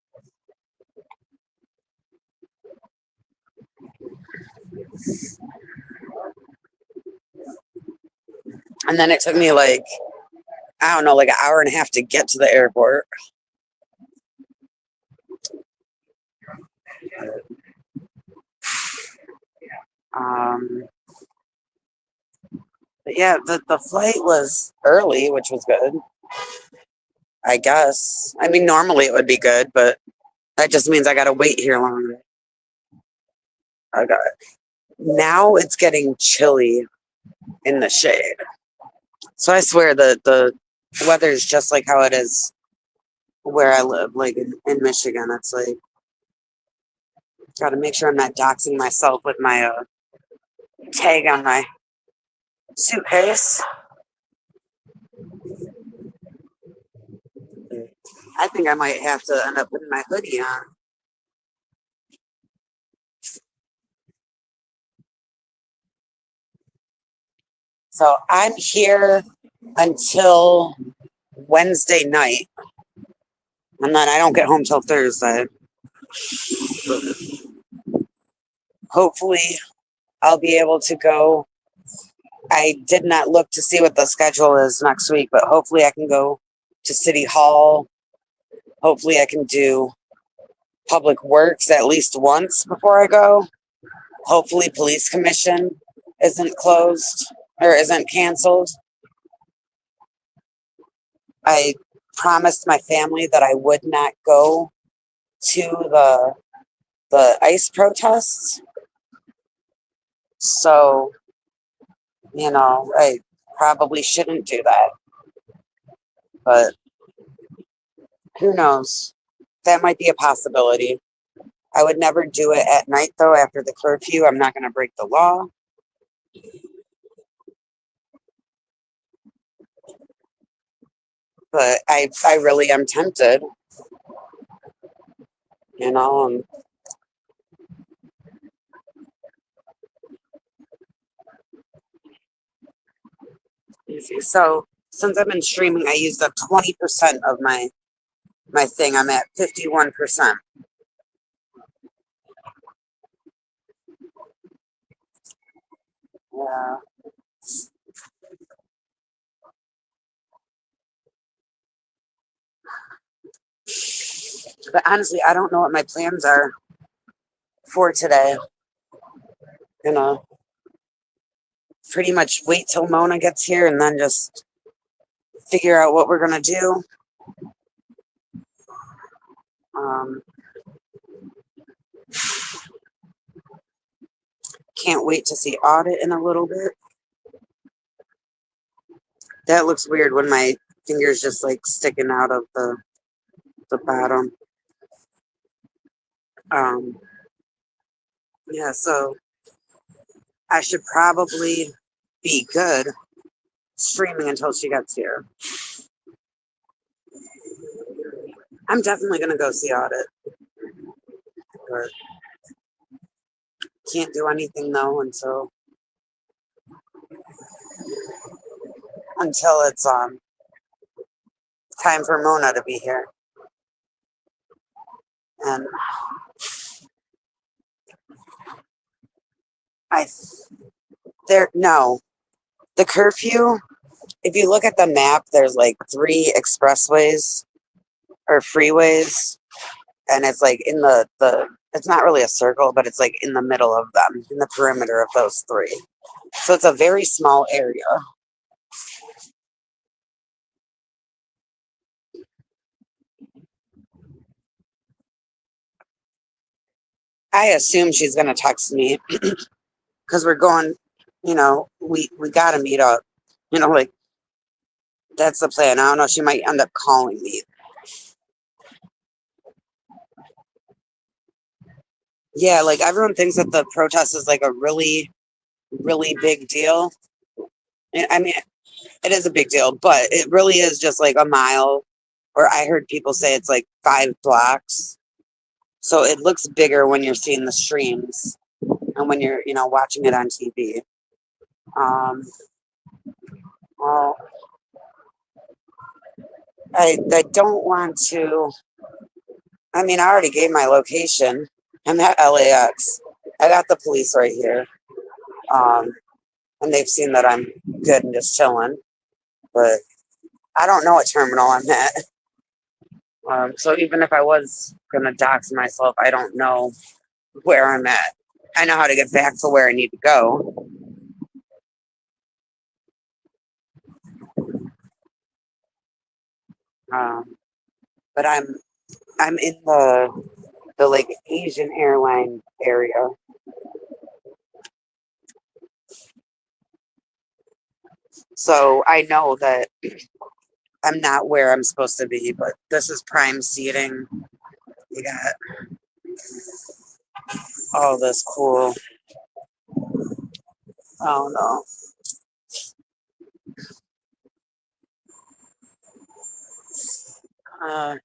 And then it took me like, I don't know, like an hour and a half to get to the airport. Um, but yeah, the flight was early, which was good, I guess. I mean, normally it would be good, but that just means I got to wait here longer. I got Now it's getting chilly in the shade. So I swear the weather is just like how it is where I live, like in Michigan. It's like, got to make sure I'm not doxing myself with my tag on my suitcase. I think I might have to end up putting my hoodie on. So I'm here until Wednesday night. And then I don't get home till Thursday. Hopefully, I'll be able to go. I did not look to see what the schedule is next week, but hopefully, I can go to City Hall. Hopefully, I can do Public Works at least once before I go. Hopefully, Police Commission isn't closed or isn't canceled. I promised my family that I would not go to the ICE protests. So, I probably shouldn't do that. But who knows? That might be a possibility. I would never do it at night, though, after the curfew. I'm not going to break the law. But I really am tempted, you know. So since I've been streaming, I used up 20% of my thing. I'm at 51%. Yeah. But honestly, I don't know what my plans are for today. You know, pretty much wait till Mona gets here and then just figure out what we're gonna do. Um, can't wait to see Audit in a little bit. That looks weird when my fingers just like sticking out of the bottom. Um, yeah, so I should probably be good streaming until she gets here. I'm definitely gonna go see Audit, but can't do anything though until it's time for Mona to be here. And I there no the curfew. If you look at the map, there's like three expressways or freeways, and it's like in the it's not really a circle, but it's like in the middle of them, in the perimeter of those three. So it's a very small area. I assume she's gonna text me because we're going. We gotta meet up. Like that's the plan. I don't know. She might end up calling me. Yeah, like everyone thinks that the protest is like a really, really big deal. And I mean, it is a big deal, but it really is just like a mile. Or I heard people say it's like 5 blocks. So it looks bigger when you're seeing the streams and when you're, watching it on TV. Um, well, I don't want to. I mean, I already gave my location. I'm at LAX. I got the police right here. Um, and they've seen that I'm good and just chilling. But I don't know what terminal I'm at. So even if I was gonna dox myself, I don't know where I'm at. I know how to get back to where I need to go. Um, but I'm in the like Asian airline area. So I know that I'm not where I'm supposed to be, but this is prime seating. You got all this cool. Oh no. Uh,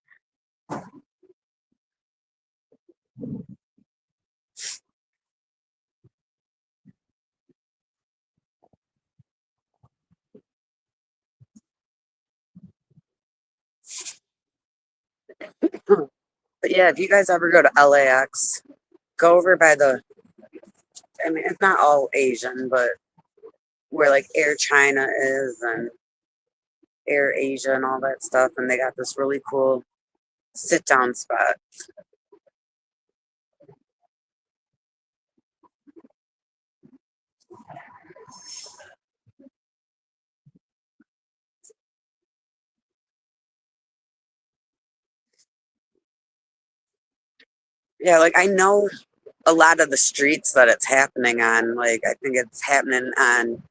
but yeah, if you guys ever go to LAX, go over by I mean, it's not all Asian, but where like Air China is and Air Asia and all that stuff. And they got this really cool sit down spot. Yeah, like I know a lot of the streets that it's happening on. Like I think it's happening on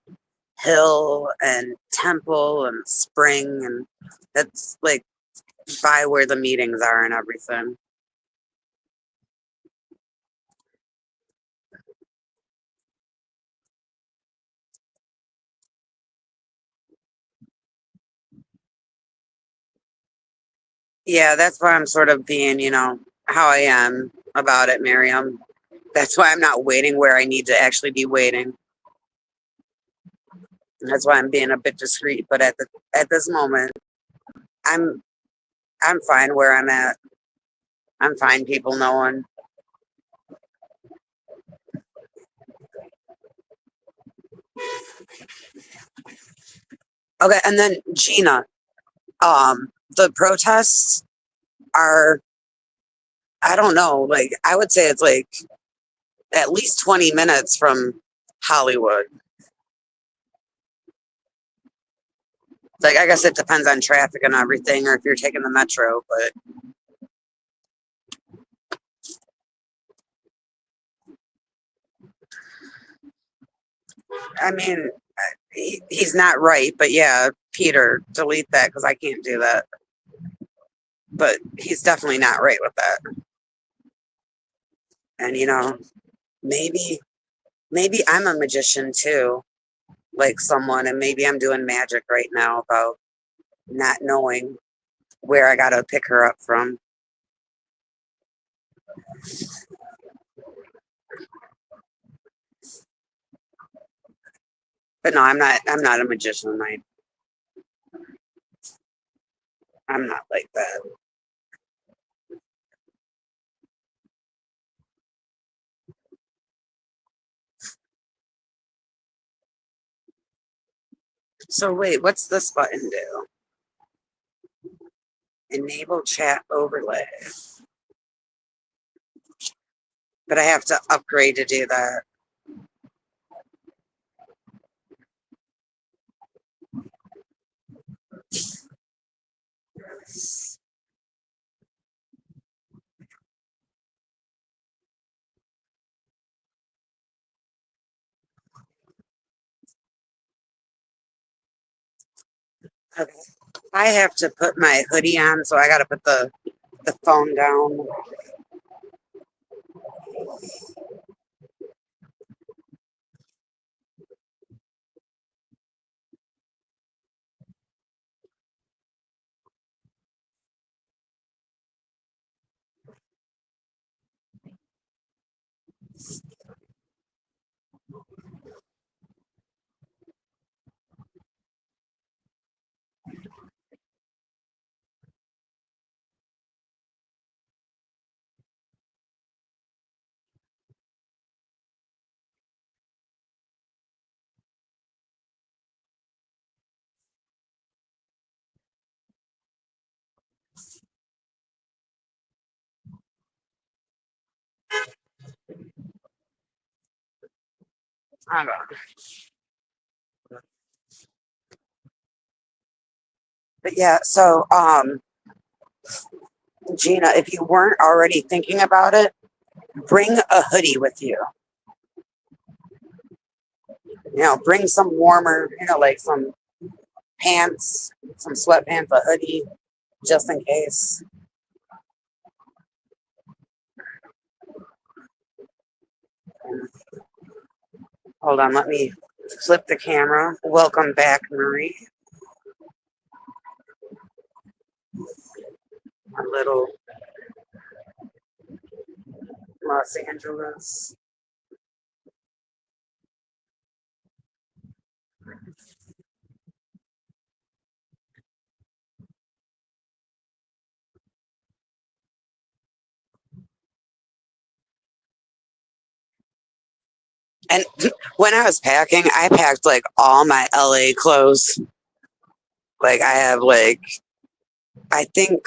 Hill and Temple and Spring, and that's like by where the meetings are and everything. Yeah, that's why I'm sort of being, how I am about it, Miriam. That's why I'm not waiting where I need to actually be waiting. That's why I'm being a bit discreet. But at this moment, I'm I'm fine where I'm at. I'm fine people knowing. Okay, and then Gina, the protests are, I don't know, like I would say it's like at least 20 minutes from Hollywood. Like I guess it depends on traffic and everything, or if you're taking the metro. But I mean, he's not right. But yeah, Peter, delete that because I can't do that. But he's definitely not right with that. And maybe maybe I'm a magician too, like someone, and maybe I'm doing magic right now about not knowing where I gotta pick her up from. But no, I'm not. I'm not a magician. I'm not like that. So wait, what's this button do? Enable chat overlay. But I have to upgrade to do that. Okay. I have to put my hoodie on, so I gotta put the phone down. Hold on. But yeah, so Gina, if you weren't already thinking about it, bring a hoodie with you. Bring some warmer, like some pants, some sweatpants, a hoodie, just in case. Hold on, let me flip the camera. Welcome back, Marie. A little Los Angeles. And when I was packing, I packed like all my LA clothes. Like I have like, I think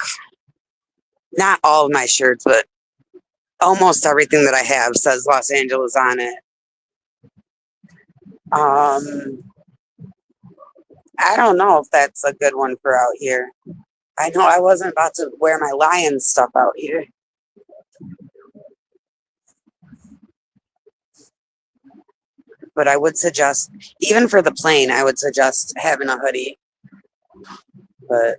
not all of my shirts, but almost everything that I have says Los Angeles on it. Um, I don't know if that's a good one for out here. I know I wasn't about to wear my lion stuff out here. but I would suggest, even for the plane, I would suggest having a hoodie. But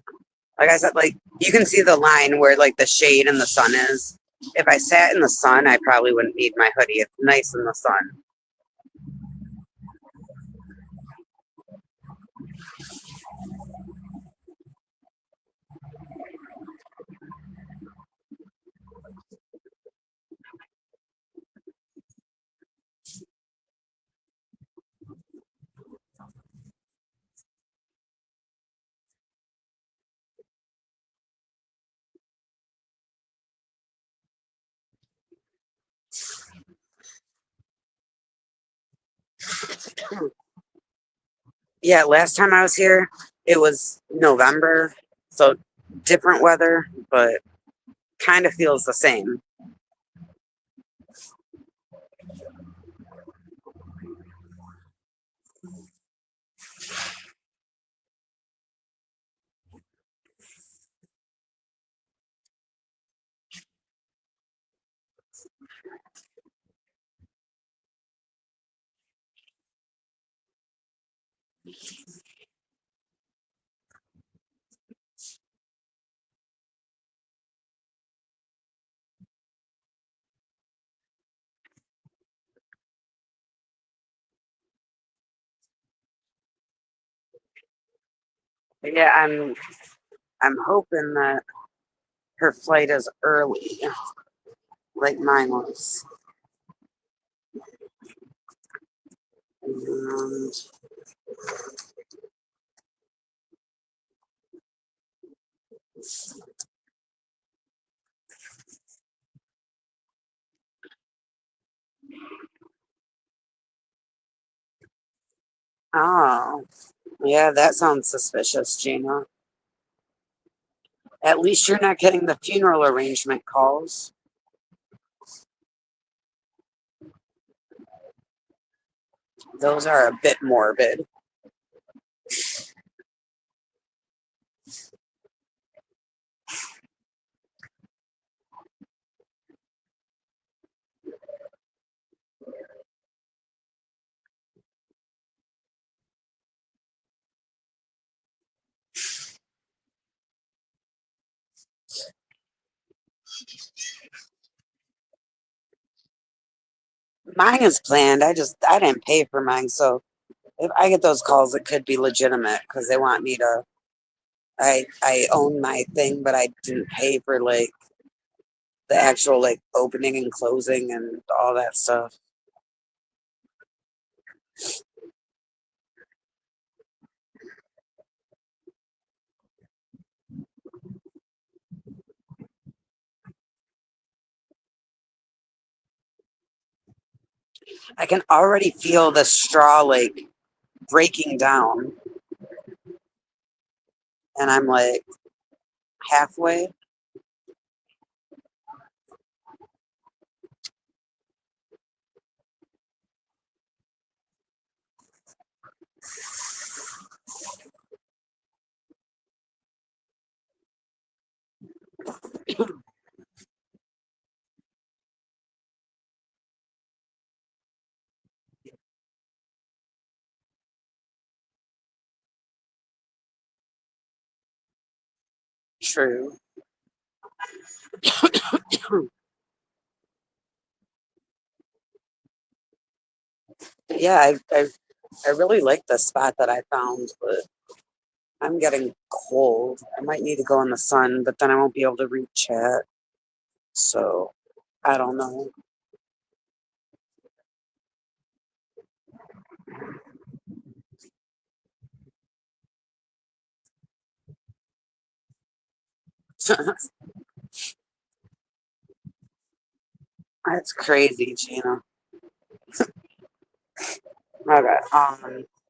like I said, like you can see the line where like the shade and the sun is. If I sat in the sun, I probably wouldn't need my hoodie. It's nice in the sun. Yeah, last time I was here, it was November, so different weather, but kind of feels the same. But yeah, I'm hoping that her flight is early, like mine was. And, oh, yeah, that sounds suspicious, Gina. At least you're not getting the funeral arrangement calls. Those are a bit morbid. Mine is planned. I didn't pay for mine, so if I get those calls, it could be legitimate because they want me to. I own my thing, but I didn't pay for like the actual like opening and closing and all that stuff. I can already feel the straw like breaking down, and I'm like halfway. True. Yeah, I really like the spot that I found, but I'm getting cold. I might need to go in the sun, but then I won't be able to read chat. So I don't know. That's crazy, Gina. Okay,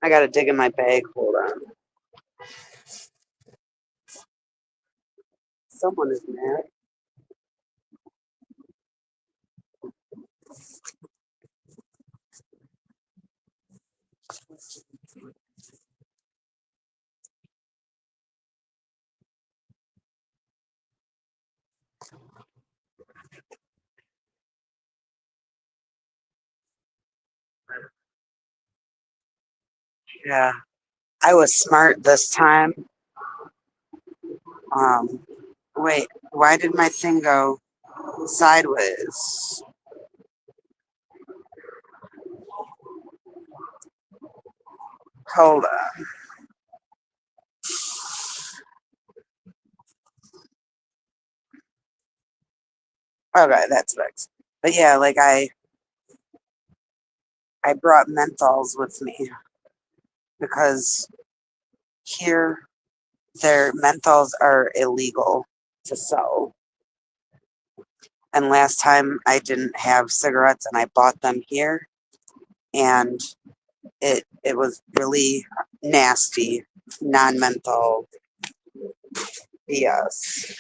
I gotta dig in my bag. Hold on. Someone is mad. Yeah, I was smart this time. Um, wait, why did my thing go sideways? Hold on. Okay, that's fixed. But yeah, like I brought menthols with me because here their menthols are illegal to sell. And last time I didn't have cigarettes and I bought them here and it was really nasty, non-menthol BS.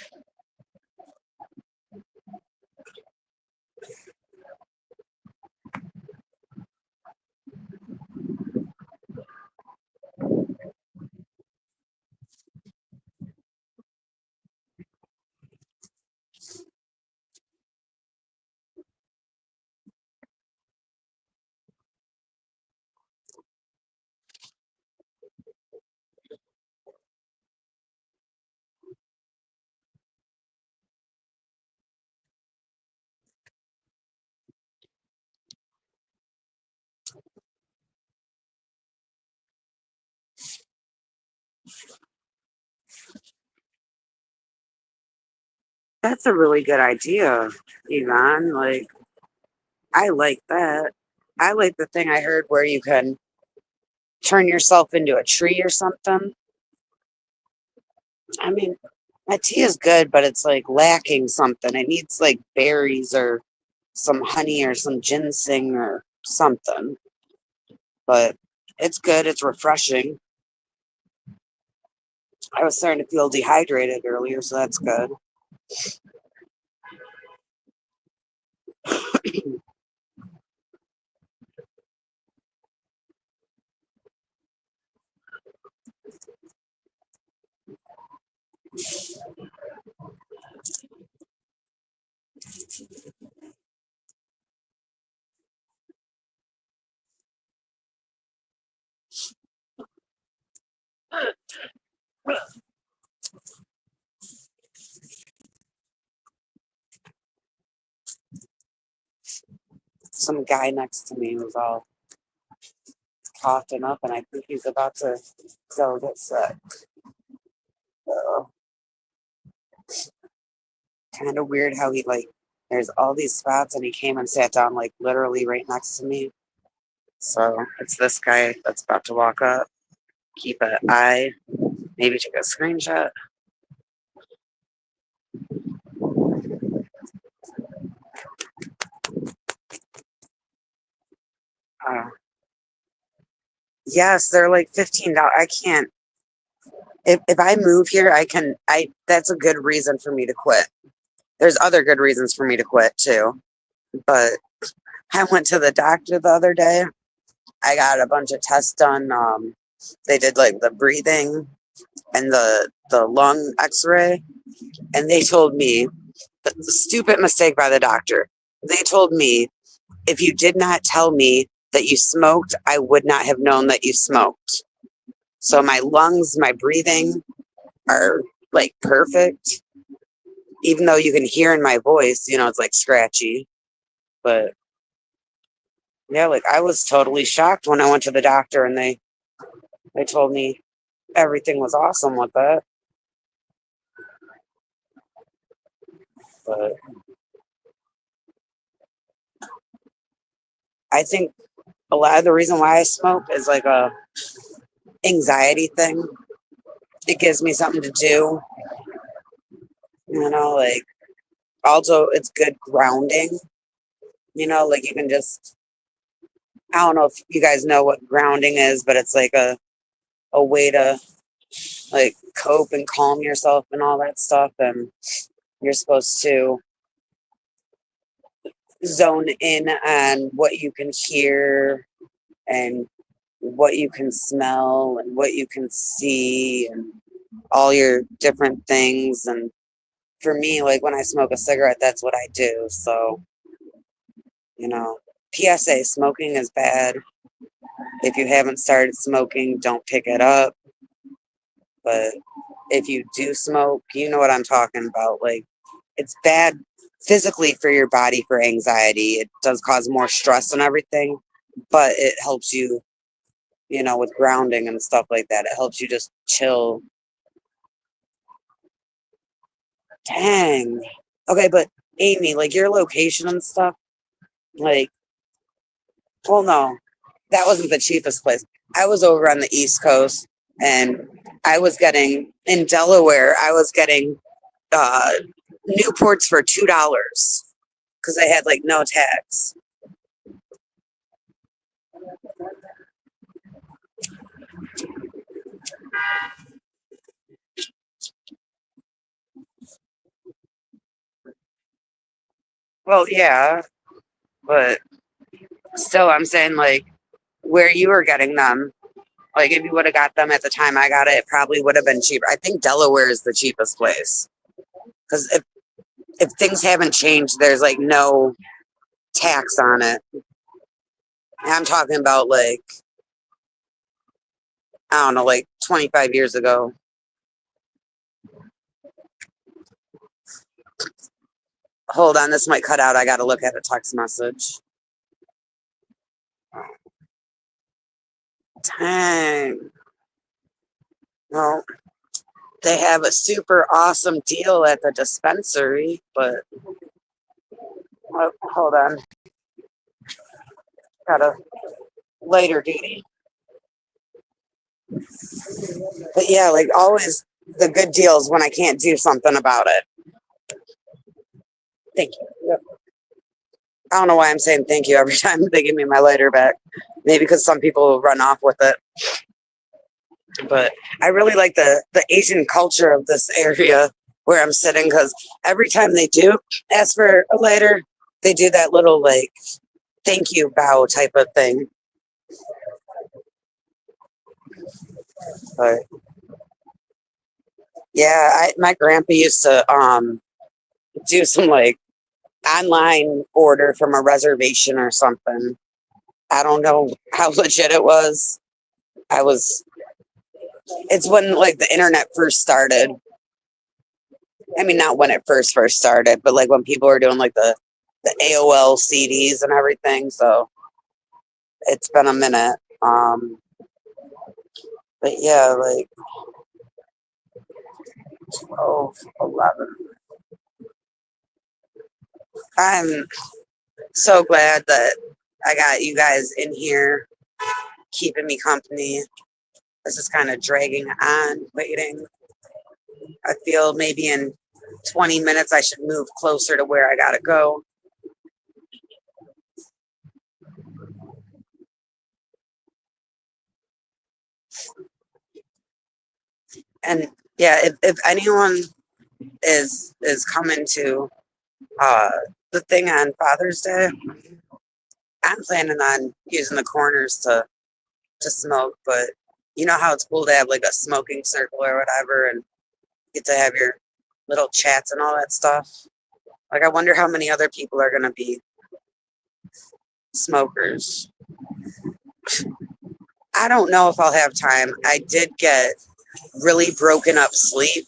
That's a really good idea, Yvonne. Like I like that. I like the thing I heard where you can turn yourself into a tree or something. I mean, my tea is good, but it's like lacking something. It needs like berries or some honey or some ginseng or something. But it's good. It's refreshing. I was starting to feel dehydrated earlier, so that's good. Some guy next to me was all coughing up, and I think he's about to go get sick. So, kind of weird how he like. There's all these spots, and he came and sat down like literally right next to me. So it's this guy that's about to walk up. Keep an eye. Maybe take a screenshot. Uh, yes, they're like $15. I can't. If I move here, I can. I That's a good reason for me to quit. There's other good reasons for me to quit too. But I went to the doctor the other day. I got a bunch of tests done. They did like the breathing and the lung X-ray, and they told me the stupid mistake by the doctor. They told me if you did not tell me that you smoked, I would not have known that you smoked. So my lungs, my breathing are like perfect, even though you can hear in my voice, it's like scratchy. But yeah, like I was totally shocked when I went to the doctor and they told me everything was awesome with that. But I think a lot of the reason why I smoke is like a anxiety thing. It gives me something to do, like also it's good grounding, like you can just I don't know if you guys know what grounding is, but it's like a way to like cope and calm yourself and all that stuff. And you're supposed to zone in on what you can hear and what you can smell and what you can see and all your different things. And for me, like when I smoke a cigarette, that's what I do. So, you know, PSA, smoking is bad. If you haven't started smoking, don't pick it up. But if you do smoke, you know what I'm talking about. Like, it's bad physically for your body for anxiety. It does cause more stress and everything, but it helps you, with grounding and stuff like that. It helps you just chill. Dang. Okay, but Amy, like your location and stuff, like, well, no, that wasn't the cheapest place. I was over on the East Coast and I was getting, in Delaware, I was getting uh, Newports for $2 because I had like no tax. Well, yeah, but still, I'm saying like where you were getting them, like if you would have got them at the time I got it, it probably would have been cheaper. I think Delaware is the cheapest place because if things haven't changed, there's like no tax on it. And I'm talking about like I don't know, like 25 years ago. Hold on, this might cut out. I got to look at a text message. Dang. Well, they have a super awesome deal at the dispensary, but hold on. Got a later duty. But yeah, like always the good deals when I can't do something about it. Thank you. Yep. I don't know why I'm saying thank you every time they give me my lighter back. Maybe because some people will run off with it. But I really like the Asian culture of this area where I'm sitting because every time they do ask for a lighter, they do that little like thank you bow type of thing. But yeah, my grandpa used to do some like online order from a reservation or something. I don't know how legit it was. I was it's when like the internet first started. I mean, not when it first started, but like when people were doing like the AOL CDs and everything. So it's been a minute. But yeah, like 12, 11. I'm so glad that I got you guys in here keeping me company. This is kind of dragging on, waiting. I feel maybe in 20 minutes I should move closer to where I gotta go. And yeah, if anyone is coming to uh the thing on Father's Day, I'm planning on using the corners to smoke, but you know how it's cool to have like a smoking circle or whatever and get to have your little chats and all that stuff. Like I wonder how many other people are gonna be smokers. I don't know if I'll have time. I did get really broken up sleep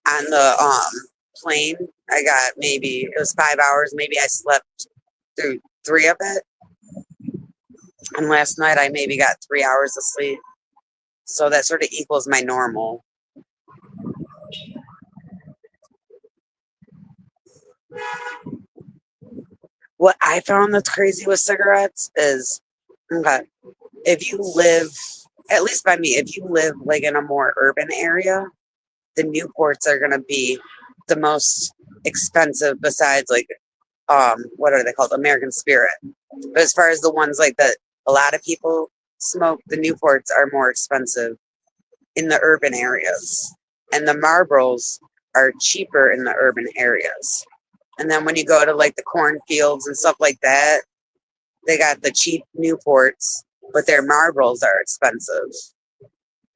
on the plane. I got maybe it was 5 hours. Maybe I slept through three of it. And last night I maybe got 3 hours of sleep. So that sort of equals my normal. What I found that's crazy with cigarettes is okay, if you live, at least by me, if you live like in a more urban area, the Newports are going to be the most expensive besides like, what are they called? American Spirit. But as far as the ones like that a lot of people smoke, the Newports are more expensive in the urban areas. And the Marlboros are cheaper in the urban areas. And then when you go to like the cornfields and stuff like that, they got the cheap Newports, but their Marlboros are expensive.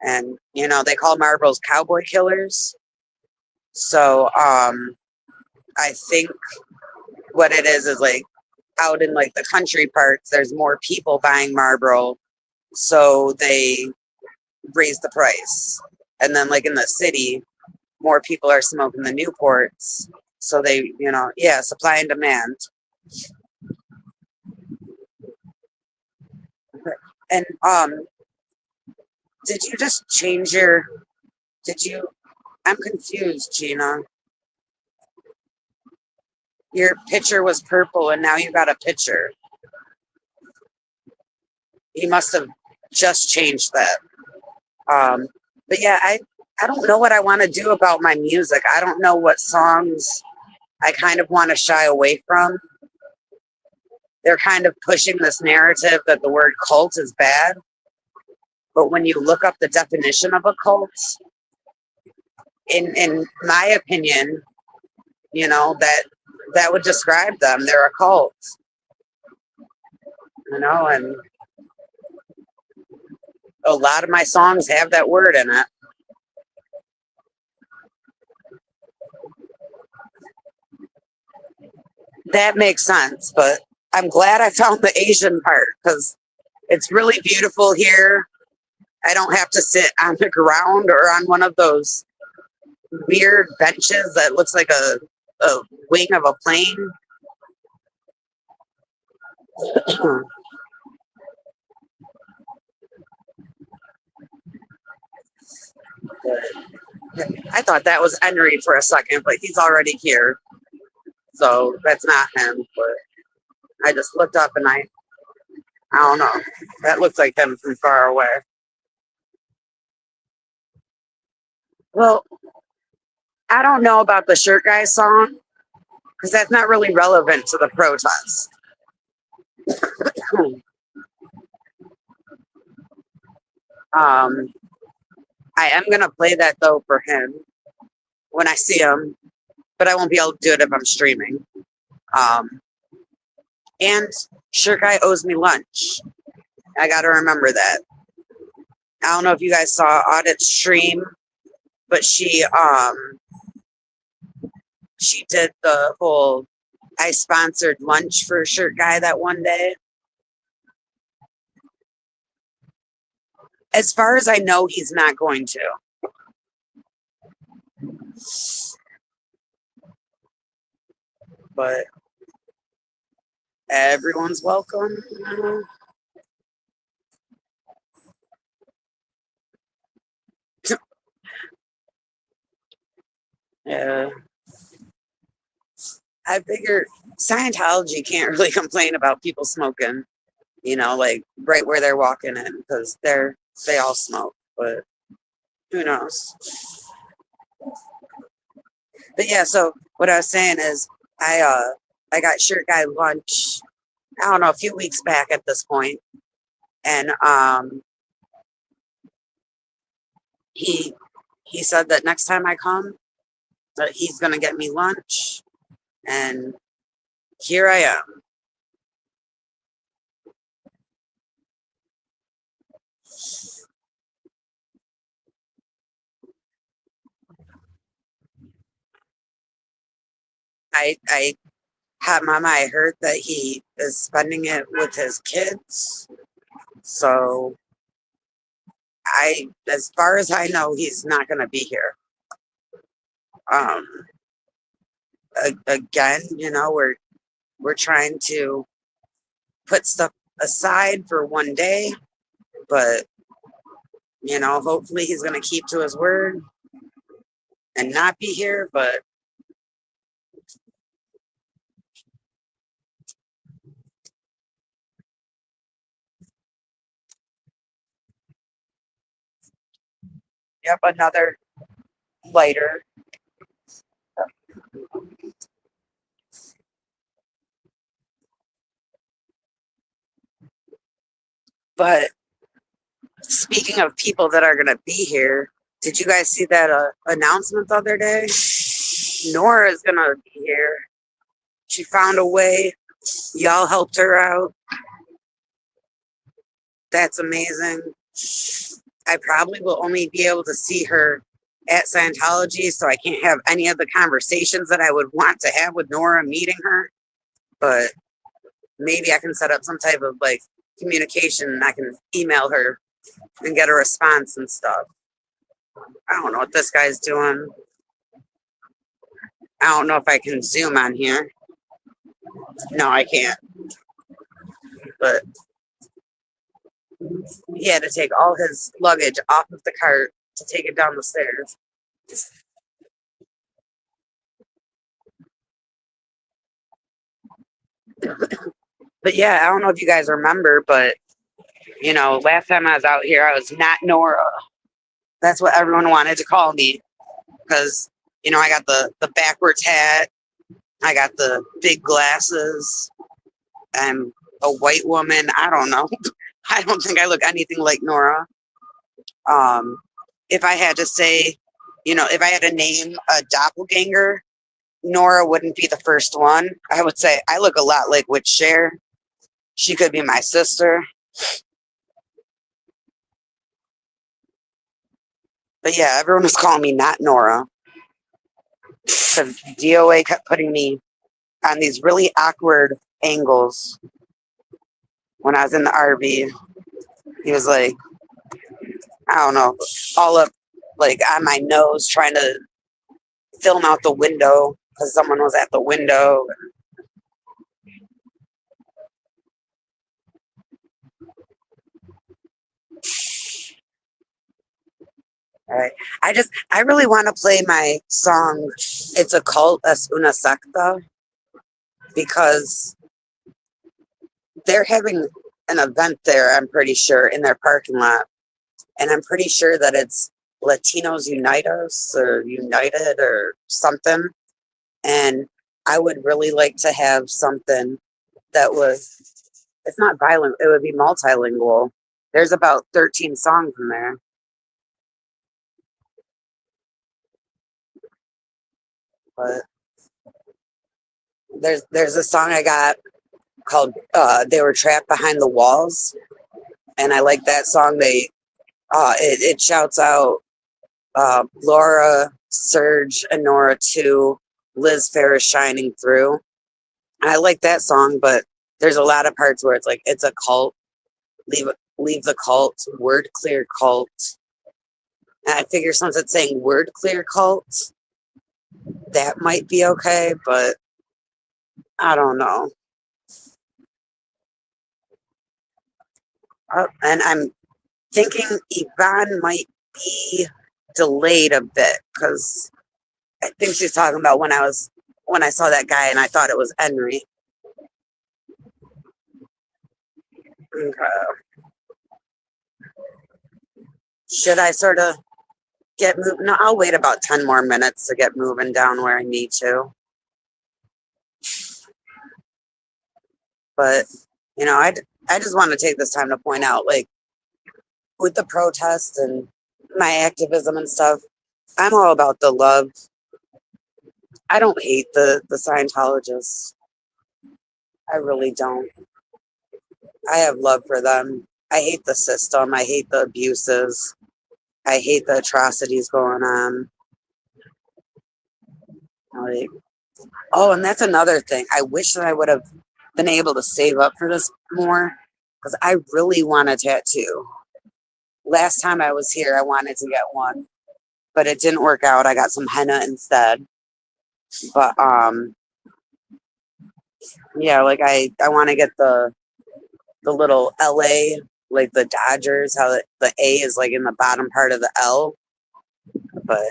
And they call Marlboros cowboy killers. So I think what it is like out in like the country parts, there's more people buying Marlboro so they raise the price. And then, like in the city, more people are smoking the Newports, so they, yeah, supply and demand. And did you just change your? Did you? I'm confused, Gina. Your picture was purple, and now you got a picture. You must have just changed that. But yeah, I don't know what I want to do about my music. I don't know what songs I kind of want to shy away from. They're kind of pushing this narrative that the word cult is bad. But when you look up the definition of a cult, in my opinion, that would describe them. They're a cult, and a lot of my songs have that word in it. That makes sense, but I'm glad I found the Asian part because it's really beautiful here. I don't have to sit on the ground or on one of those weird benches that looks like a wing of a plane. I thought that was Henry for a second, but he's already here. So that's not him. But I just looked up and I don't know. That looks like him from far away. Well, I don't know about the Shirt Guy song because that's not really relevant to the protest. I am gonna play that though for him when I see him, but I won't be able to do it if I'm streaming. And Shirt Guy owes me lunch. I got to remember that. I don't know if you guys saw Audit's stream, but she did the whole I sponsored lunch for Shirt Guy that one day. As far as I know, he's not going to. But everyone's welcome. Yeah. I figure Scientology can't really complain about people smoking, like right where they're walking in because they all smoke, but who knows? But yeah, so what I was saying is I got Shirt Guy lunch, I don't know, a few weeks back at this point. And he said that next time I come that he's gonna get me lunch. And here I am. I had Mama, I heard that he is spending it with his kids. So as far as I know, he's not gonna be here. Um Again, we're trying to put stuff aside for one day, but hopefully he's gonna keep to his word and not be here. But yep, another lighter. But speaking of people that are gonna be here, did you guys see that announcement the other day? Nora is gonna be here. She found a way. Y'all helped her out. That's amazing. I probably will only be able to see her at Scientology, so I can't have any of the conversations that I would want to have with Nora meeting her. But maybe I can set up some type of like communication. I can email her and get a response and stuff. I don't know what this guy's doing. I don't know if I can zoom on here. No, I can't. But he had to take all his luggage off of the cart to take it down the stairs. But yeah, I don't know if you guys remember, but last time I was out here, I was not Nora. That's what everyone wanted to call me because I got the backwards hat, I got the big glasses. I'm a white woman. I don't know. I don't think I look anything like Nora. Um, if I had to say, if I had to name a doppelganger, Nora wouldn't be the first one. I would say I look a lot like Witch Share. She could be my sister. But yeah, everyone was calling me not Nora because DOA kept putting me on these really awkward angles when I was in the RV. He was like, I don't know, all up like on my nose trying to film out the window because someone was at the window. All right. I really want to play my song, It's a Cult, Es una Secta, because they're having an event there, I'm pretty sure, in their parking lot. And I'm pretty sure that it's Latinos Unidos or United or something. And I would really like to have something that was, it's not violent, it would be multilingual. There's about 13 songs in there. But there's a song I got called They Were Trapped Behind the Walls. And I like that song. It shouts out Laura, Serge, and Nora 2, Liz Ferris shining through. And I like that song, but there's a lot of parts where it's like it's a cult. Leave the cult. Word clear cult. And I figure since it's saying word clear cult, that might be okay, but I don't know. And I'm thinking Yvonne might be delayed a bit because I think she's talking about when I saw that guy and I thought it was Henry. Okay. Should I sort of get moving? No, I'll wait about 10 more minutes to get moving down where I need to. But, I just want to take this time to point out, like, with the protests and my activism and stuff, I'm all about the love. I don't hate the Scientologists. I really don't. I have love for them. I hate the system. I hate the abuses. I hate the atrocities going on. Like, oh, and that's another thing. I wish that I would have been able to save up for this more because I really want a tattoo. Last time I was here, I wanted to get one, but it didn't work out. I got some henna instead. But yeah, like I want to get the little LA, like the Dodgers, how the A is like in the bottom part of the L. But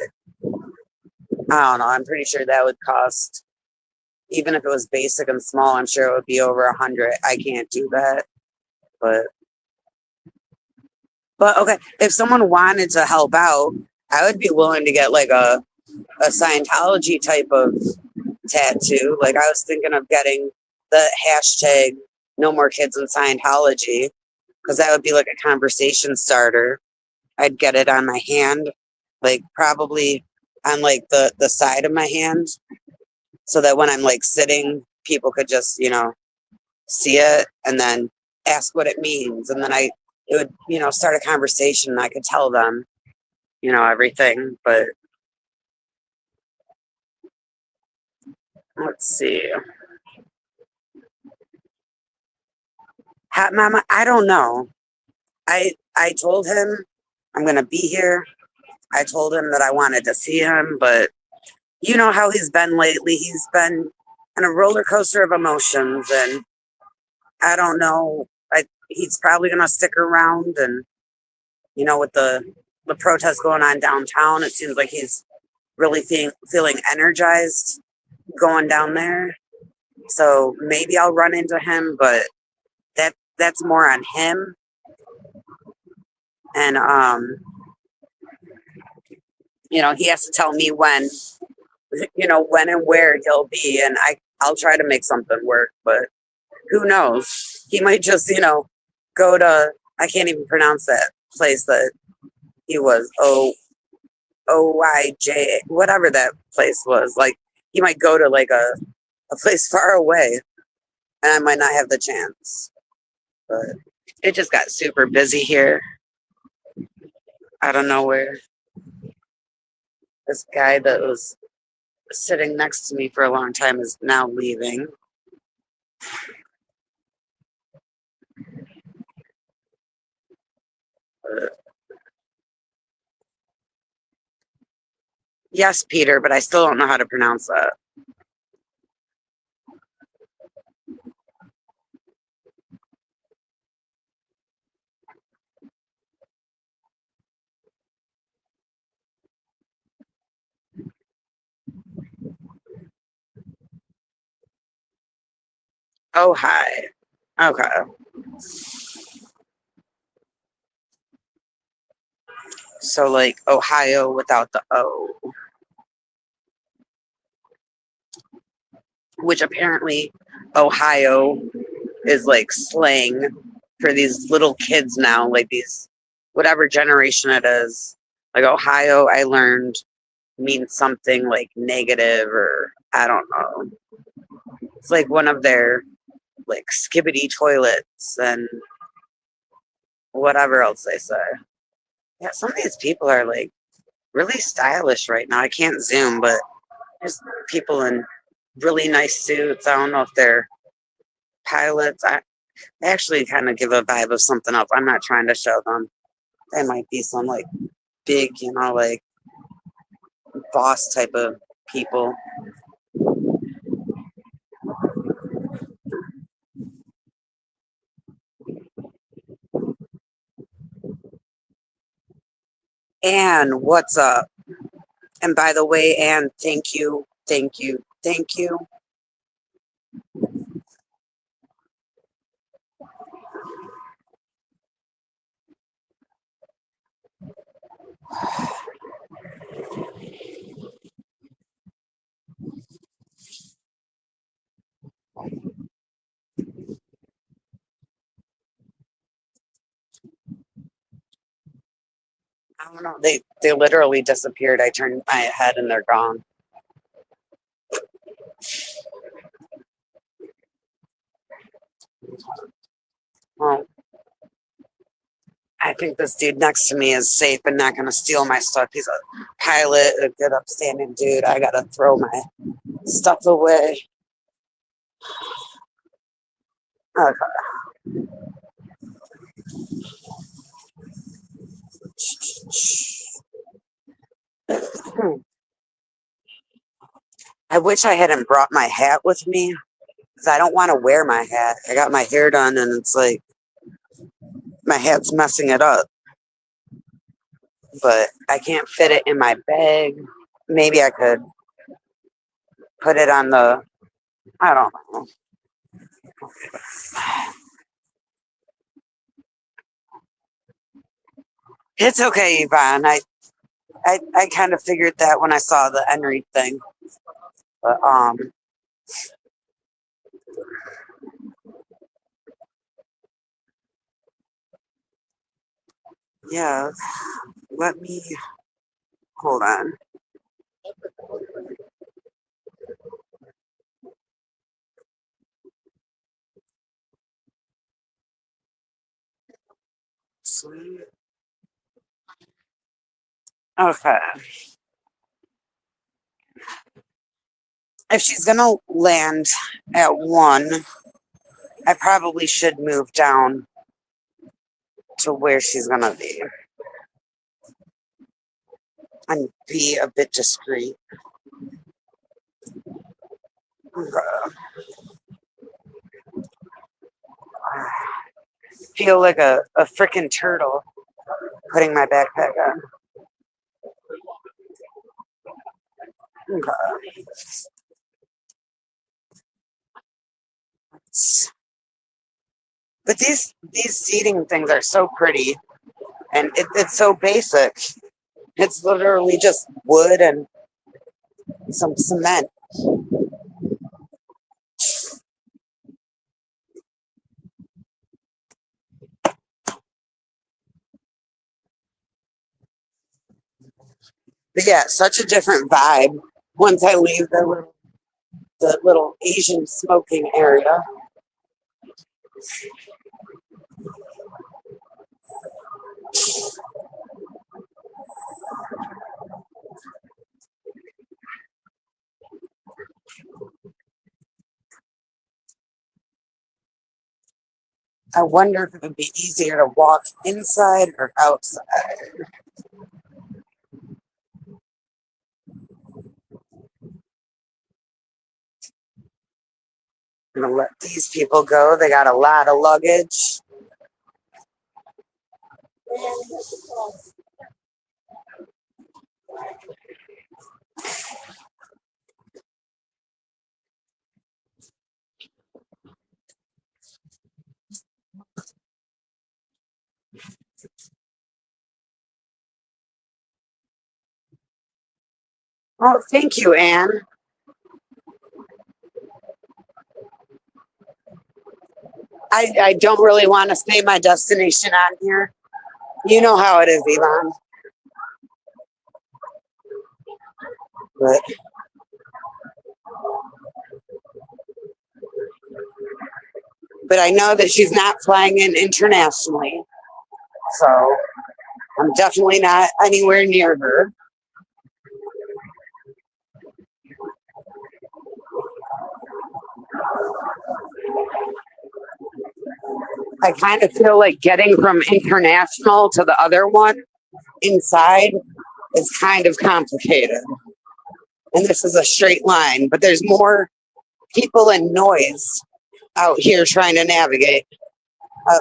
I don't know. I'm pretty sure that would cost, even if it was basic and small, I'm sure it would be over 100. I can't do that. But okay, if someone wanted to help out, I would be willing to get like a Scientology type of tattoo. Like I was thinking of getting the hashtag no more kids in Scientology because that would be like a conversation starter. I'd get it on my hand, like probably on like the side of my hand so that when I'm like sitting, people could just, see it and then ask what it means. And then it would, start a conversation and I could tell them, everything. But let's see. Mama, I don't know. I told him I'm gonna be here. I told him that I wanted to see him, but you know how he's been lately. He's been on a roller coaster of emotions, and I don't know. He's probably gonna stick around, and with the protests going on downtown, it seems like he's really feeling energized going down there. So maybe I'll run into him, but that's more on him. And he has to tell me when and where he'll be, and I'll try to make something work, but who knows? He might just, go to, I can't even pronounce that place that he was, OYJ, whatever that place was. Like, he might go to like a place far away, and I might not have the chance. But it just got super busy here. I don't know where this guy that was sitting next to me for a long time is now leaving. Yes, Peter, but I still don't know how to pronounce that. Oh, hi. Okay. So, like, Ohio without the O, which apparently Ohio is like slang for these little kids now, like these, whatever generation it is. Like, Ohio, I learned means something like negative, or I don't know. It's like one of their like skibbity toilets and whatever else they say. Yeah, some of these people are like really stylish right now. I can't zoom, but there's people in really nice suits. I don't know if they're pilots. They actually kind of give a vibe of something else. I'm not trying to show them. They might be some like big, like boss type of people. And what's up? And by the way, and thank you, thank you, thank you. I don't know. They literally disappeared. I turned my head and they're gone. Well, I think this dude next to me is safe and not going to steal my stuff. He's a pilot, a good, upstanding dude. I got to throw my stuff away. Okay. I wish I hadn't brought my hat with me because I don't want to wear my hat. I got my hair done and it's like my hat's messing it up. But I can't fit it in my bag. Maybe I could put it on the, I don't know. It's okay, Yvonne. I kind of figured that when I saw the Henry thing. But yeah, let me hold on. Okay. If she's gonna land at 1, I probably should move down to where she's gonna be and be a bit discreet. Feel like a freaking turtle putting my backpack on. Okay. But these seating things are so pretty, and it's so basic. It's literally just wood and some cement. But yeah, such a different vibe once I leave the little Asian smoking area. I wonder if it would be easier to walk inside or outside. I'm gonna let these people go. They got a lot of luggage. Oh, thank you, Anne. I don't really want to say my destination on here. You know how it is, Yvonne. But I know that she's not flying in internationally, so I'm definitely not anywhere near her. I kind of feel like getting from international to the other one inside is kind of complicated. And this is a straight line, but there's more people and noise out here trying to navigate.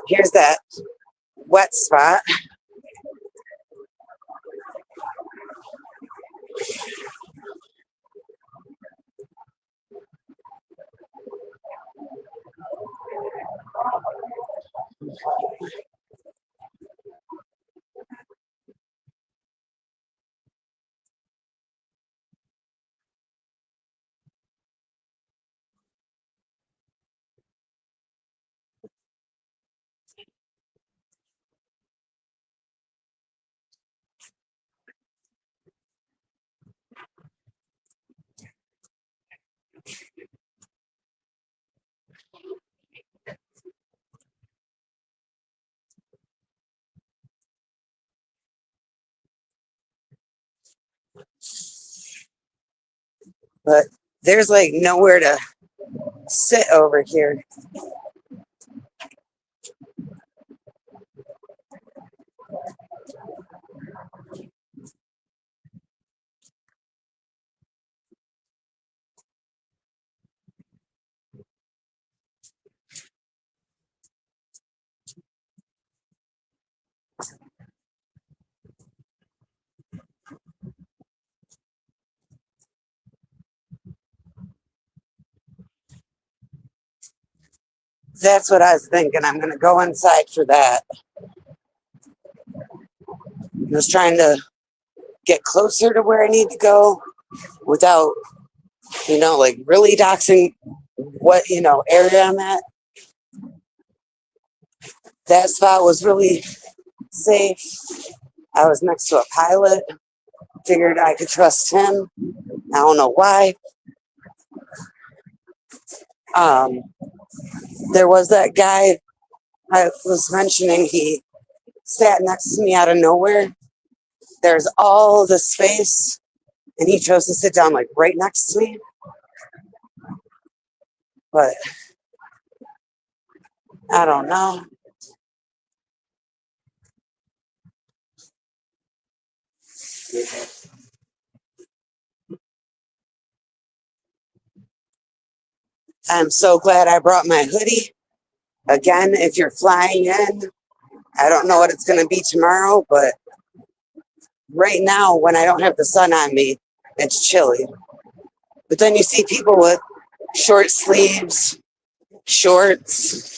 Here's that wet spot. But there's like nowhere to sit over here. That's what I was thinking. I'm going to go inside for that. I was trying to get closer to where I need to go without, like really doxing what, area I'm at. That spot was really safe. I was next to a pilot. Figured I could trust him. I don't know why. Um, there was that guy I was mentioning. He sat next to me out of nowhere. There's all the space, and he chose to sit down like right next to me. But I don't know. I'm so glad I brought my hoodie. Again, if you're flying in, I don't know what it's going to be tomorrow, but right now, when I don't have the sun on me, it's chilly. But then you see people with short sleeves, shorts.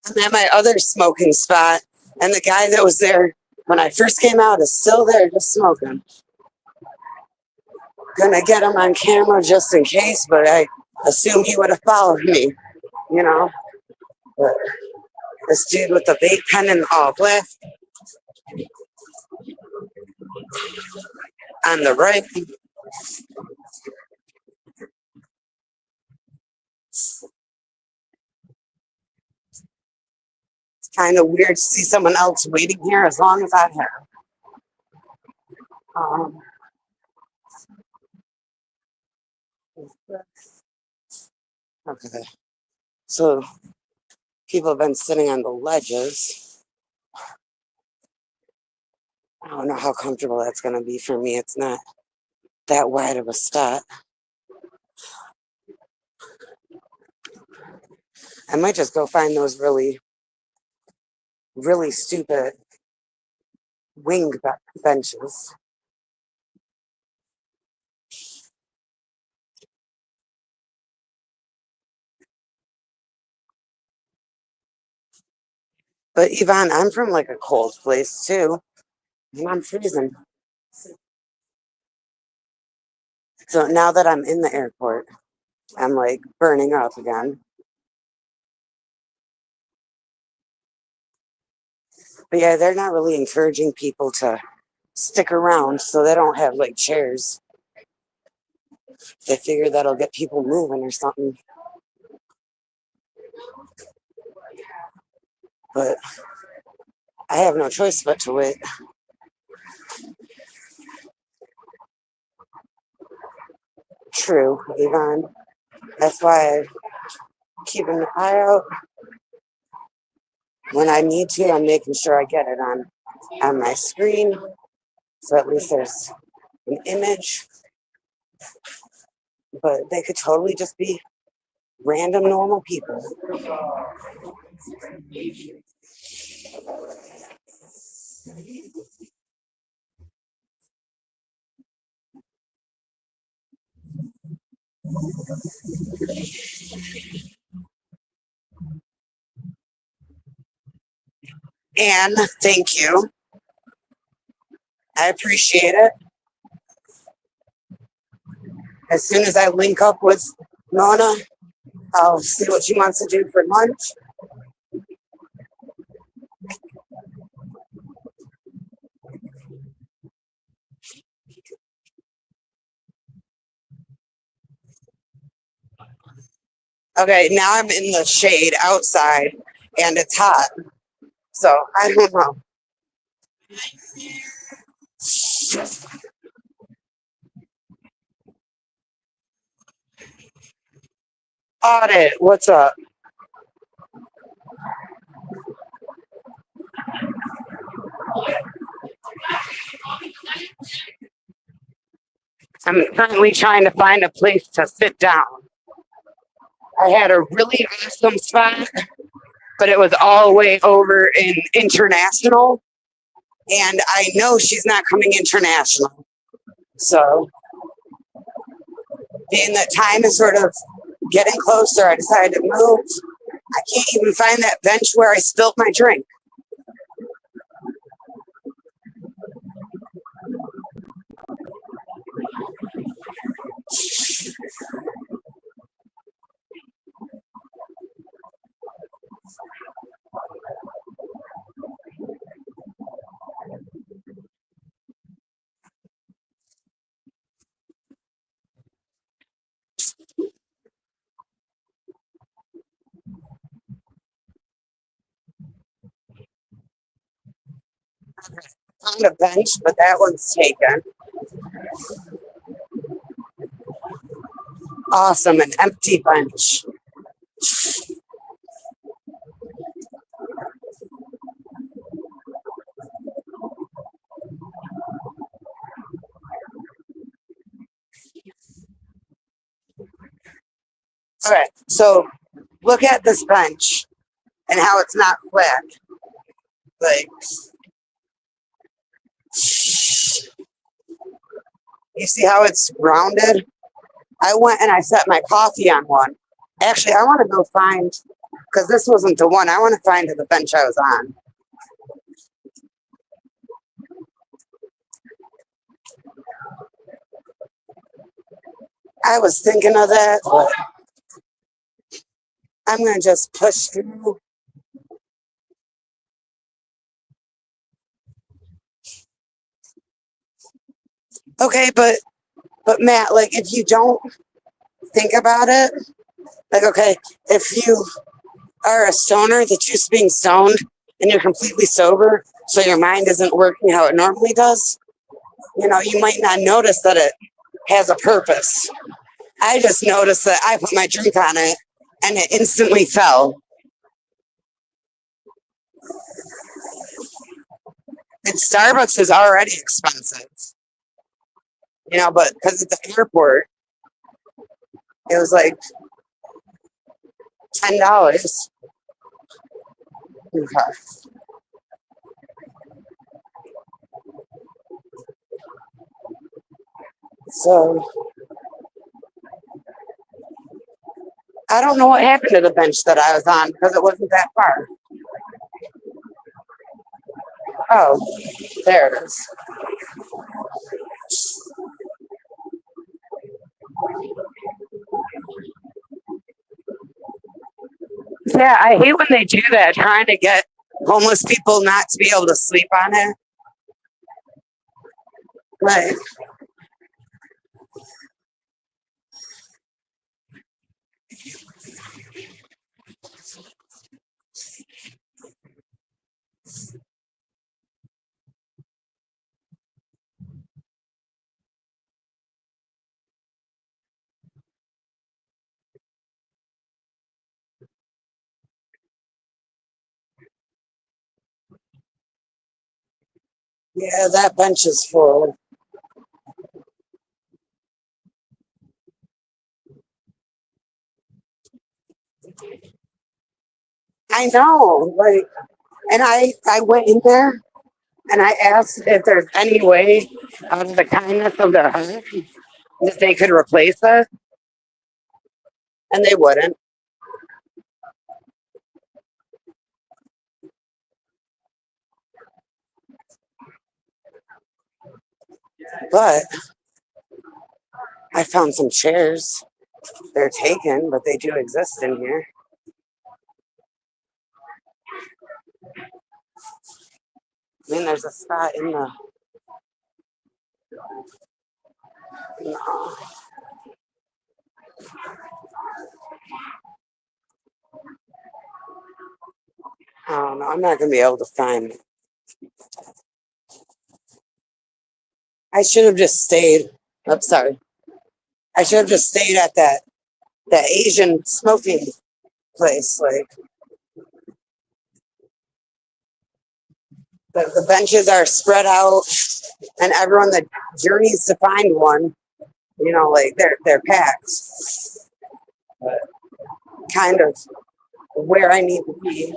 I'm at my other smoking spot, and the guy that was there when I first came out is still there, just smoking. Gonna get him on camera just in case, but I assume he would have followed me, you know. But this dude with the vape pen and all black on the right. It's kind of weird to see someone else waiting here as long as I have. Um, okay, so people have been sitting on the ledges. I don't know how comfortable that's going to be for me. It's not that wide of a spot. I might just go find those really, really stupid wing benches. But Yvonne, I'm from like a cold place too, and I'm freezing. So now that I'm in the airport, I'm like burning up again. But yeah, they're not really encouraging people to stick around, so they don't have like chairs. They figure that'll get people moving or something. But I have no choice but to wait. True, Yvonne. That's why I keep an eye out. When I need to, I'm making sure I get it on my screen. So at least there's an image. But they could totally just be random normal people. And thank you. I appreciate it. As soon as I link up with Mona, I'll see what she wants to do for lunch. Okay, now I'm in the shade outside and it's hot. So I don't know. Audit, what's up? I'm currently trying to find a place to sit down. I had a really awesome spot, but it was all the way over in international. And I know she's not coming international. So, being that time is sort of getting closer, I decided to move. I can't even find that bench where I spilled my drink. found a bench, but that one's taken. Awesome, an empty bench. All right, so look at this bench and how it's not flat. Like, you see how it's rounded? I went and I set my coffee on one. Actually, I want to go find, because this wasn't the one, I want to find the bench I was on. I was thinking of that, but I'm going to just push through. Okay, but Matt, like, if you don't think about it, like, okay, if you are a stoner that's used to being stoned and you're completely sober, so your mind isn't working how it normally does, you might not notice that it has a purpose. I just noticed that I put my drink on it and it instantly fell. And Starbucks is already expensive, but because it's the airport, it was like $10. Okay. So I don't know what happened to the bench that I was on because it wasn't that far. Oh, there it is. Yeah, I hate when they do that, trying to get homeless people not to be able to sleep on it. Like, yeah, that bench is full. I know, like, and I went in there and I asked if there's any way, out of the kindness of their heart, that they could replace us, and they wouldn't. But I found some chairs. They're taken, but they do exist in here. I mean, there's a spot in the. No. I don't know. I'm not gonna be able to find it. I should have just stayed. I'm sorry. I should have just stayed at that Asian smoking place. Like the benches are spread out, and everyone that journeys to find one, like they're packed. But kind of where I need to be.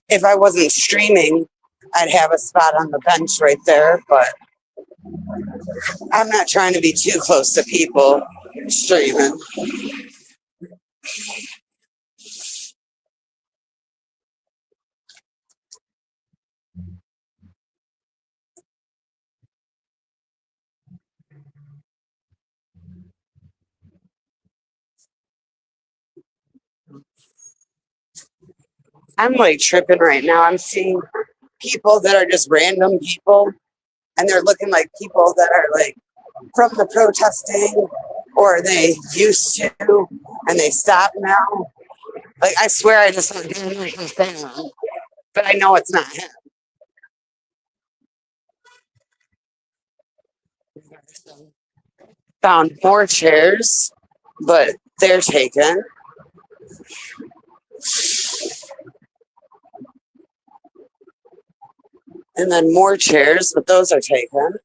If I wasn't streaming, I'd have a spot on the bench right there, but I'm not trying to be too close to people streaming. I'm like tripping right now. I'm seeing people that are just random people, and they're looking like people that are like from the protesting, or they used to, and they stop now. Like I swear I just saw him down, but I know it's not him. Found more chairs, but they're taken. And then more chairs, but those are taken.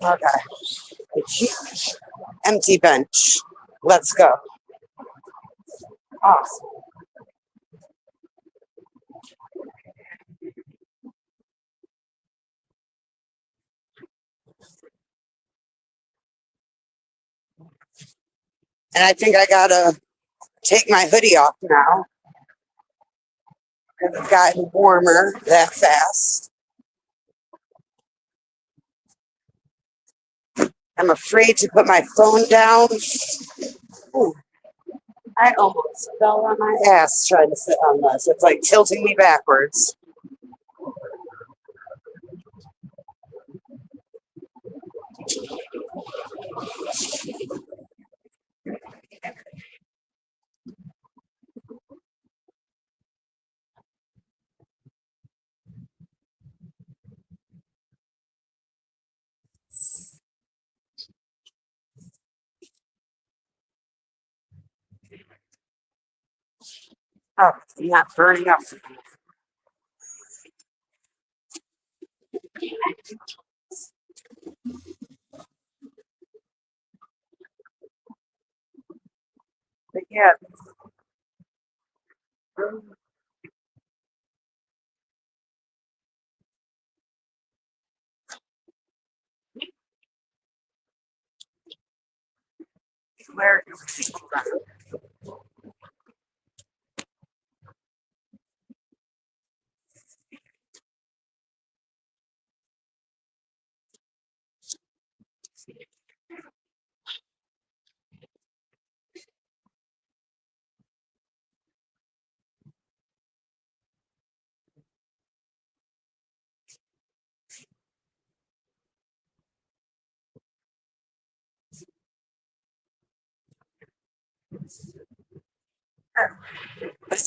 Okay. Empty bench. Let's go. Awesome. And I think I gotta take my hoodie off now because it's gotten warmer that fast. I'm afraid to put my phone down. Ooh, I almost fell on my ass trying to sit on this. It's like tilting me backwards. Oh, I'm not burning up. But yeah, where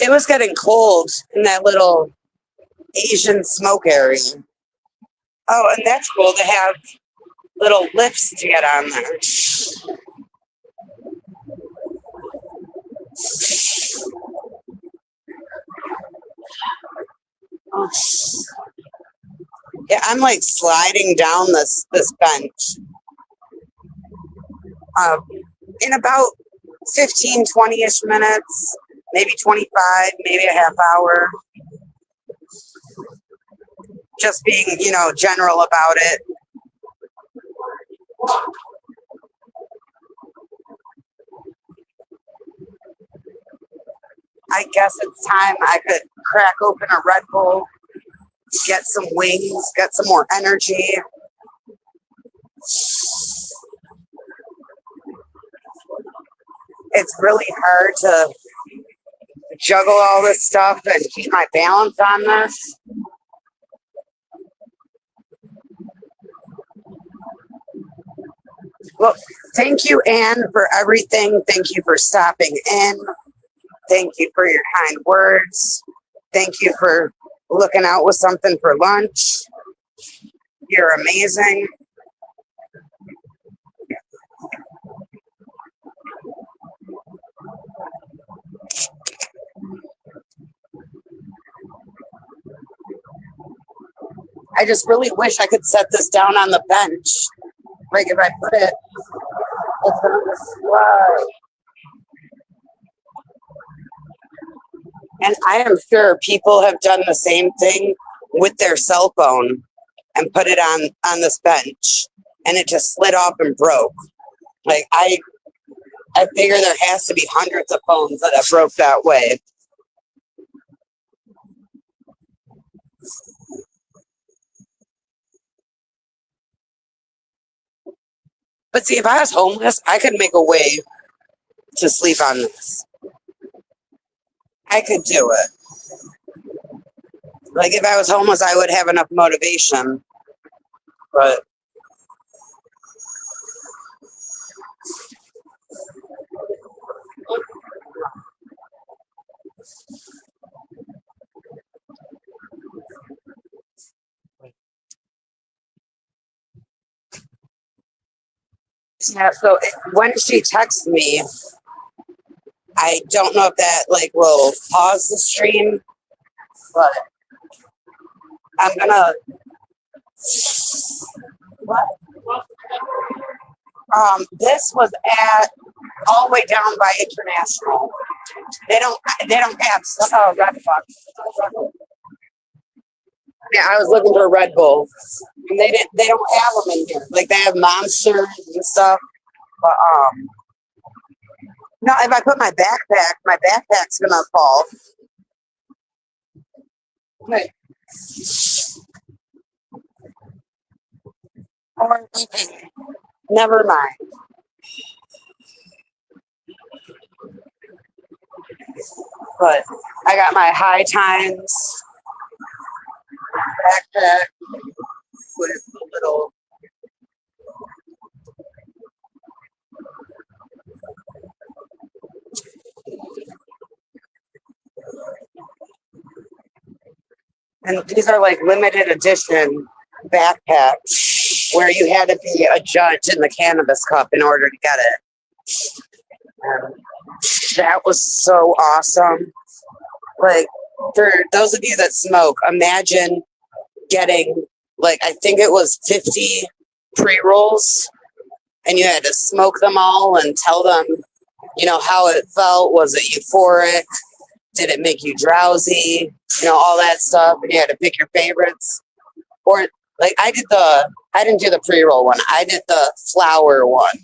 it was getting cold in that little Asian smoke area. Oh, and that's cool to have little lifts to get on there. Oh, yeah, I'm like sliding down this bench. Um, in about 15, 20-ish minutes, maybe 25, maybe a half hour. Just being, general about it. I guess it's time I could crack open a Red Bull, get some wings, get some more energy. It's really hard to juggle all this stuff and keep my balance on this. Well, thank you, Anne, for everything. Thank you for stopping in. Thank you for your kind words. Thank you for looking out with something for lunch. You're amazing. I just really wish I could set this down on the bench. Like if I put it, it's going to slide. And I am sure people have done the same thing with their cell phone and put it on this bench, and it just slid off and broke. Like I figure there has to be hundreds of phones that have broke that way. But see, if I was homeless, I could make a way to sleep on this. I could do it. Like if I was homeless, I would have enough motivation. But yeah, so when she texts me, I don't know if that like will pause the stream, but I'm gonna. What? This was at all the way down by International. They don't. They don't have. Oh, Red Bull. Yeah, I was looking for Red Bull, and they didn't. They don't have them in here. Like they have Monsters and stuff. But no. If I put my backpack's gonna fall. Wait. Or never mind. But I got my high times backpack with a little. And these are like limited edition backpacks where you had to be a judge in the Cannabis Cup in order to get it. And that was so awesome. Like, for those of you that smoke, imagine getting, like, I think it was 50 pre rolls, and you had to smoke them all and tell them, how it felt. Was it euphoric? Did it make you drowsy? All that stuff. And you had to pick your favorites. Or, like, I didn't do the pre roll one, I did the flower one.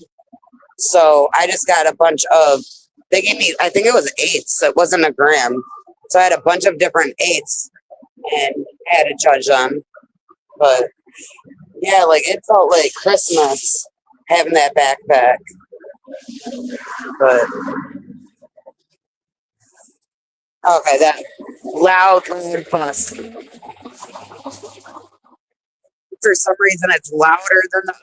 So I just got a bunch of, they gave me, I think it was eighths. It wasn't a gram. So I had a bunch of different eighths and had to judge them. But yeah, like it felt like Christmas having that backpack. But okay, that loud fuss. For some reason, it's louder than the.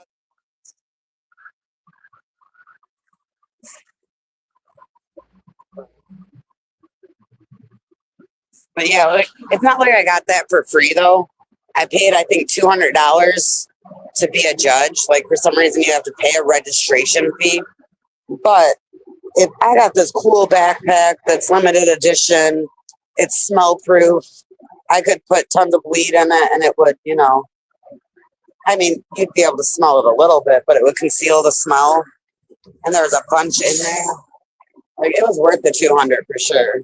But yeah, like, it's not like I got that for free though. I paid, I think, $200 to be a judge. Like for some reason, you have to pay a registration fee. But if I got this cool backpack that's limited edition, it's smell proof. I could put tons of weed in it, and it would, I mean, you'd be able to smell it a little bit, but it would conceal the smell. And there was a bunch in there. Like it was worth the 200 for sure.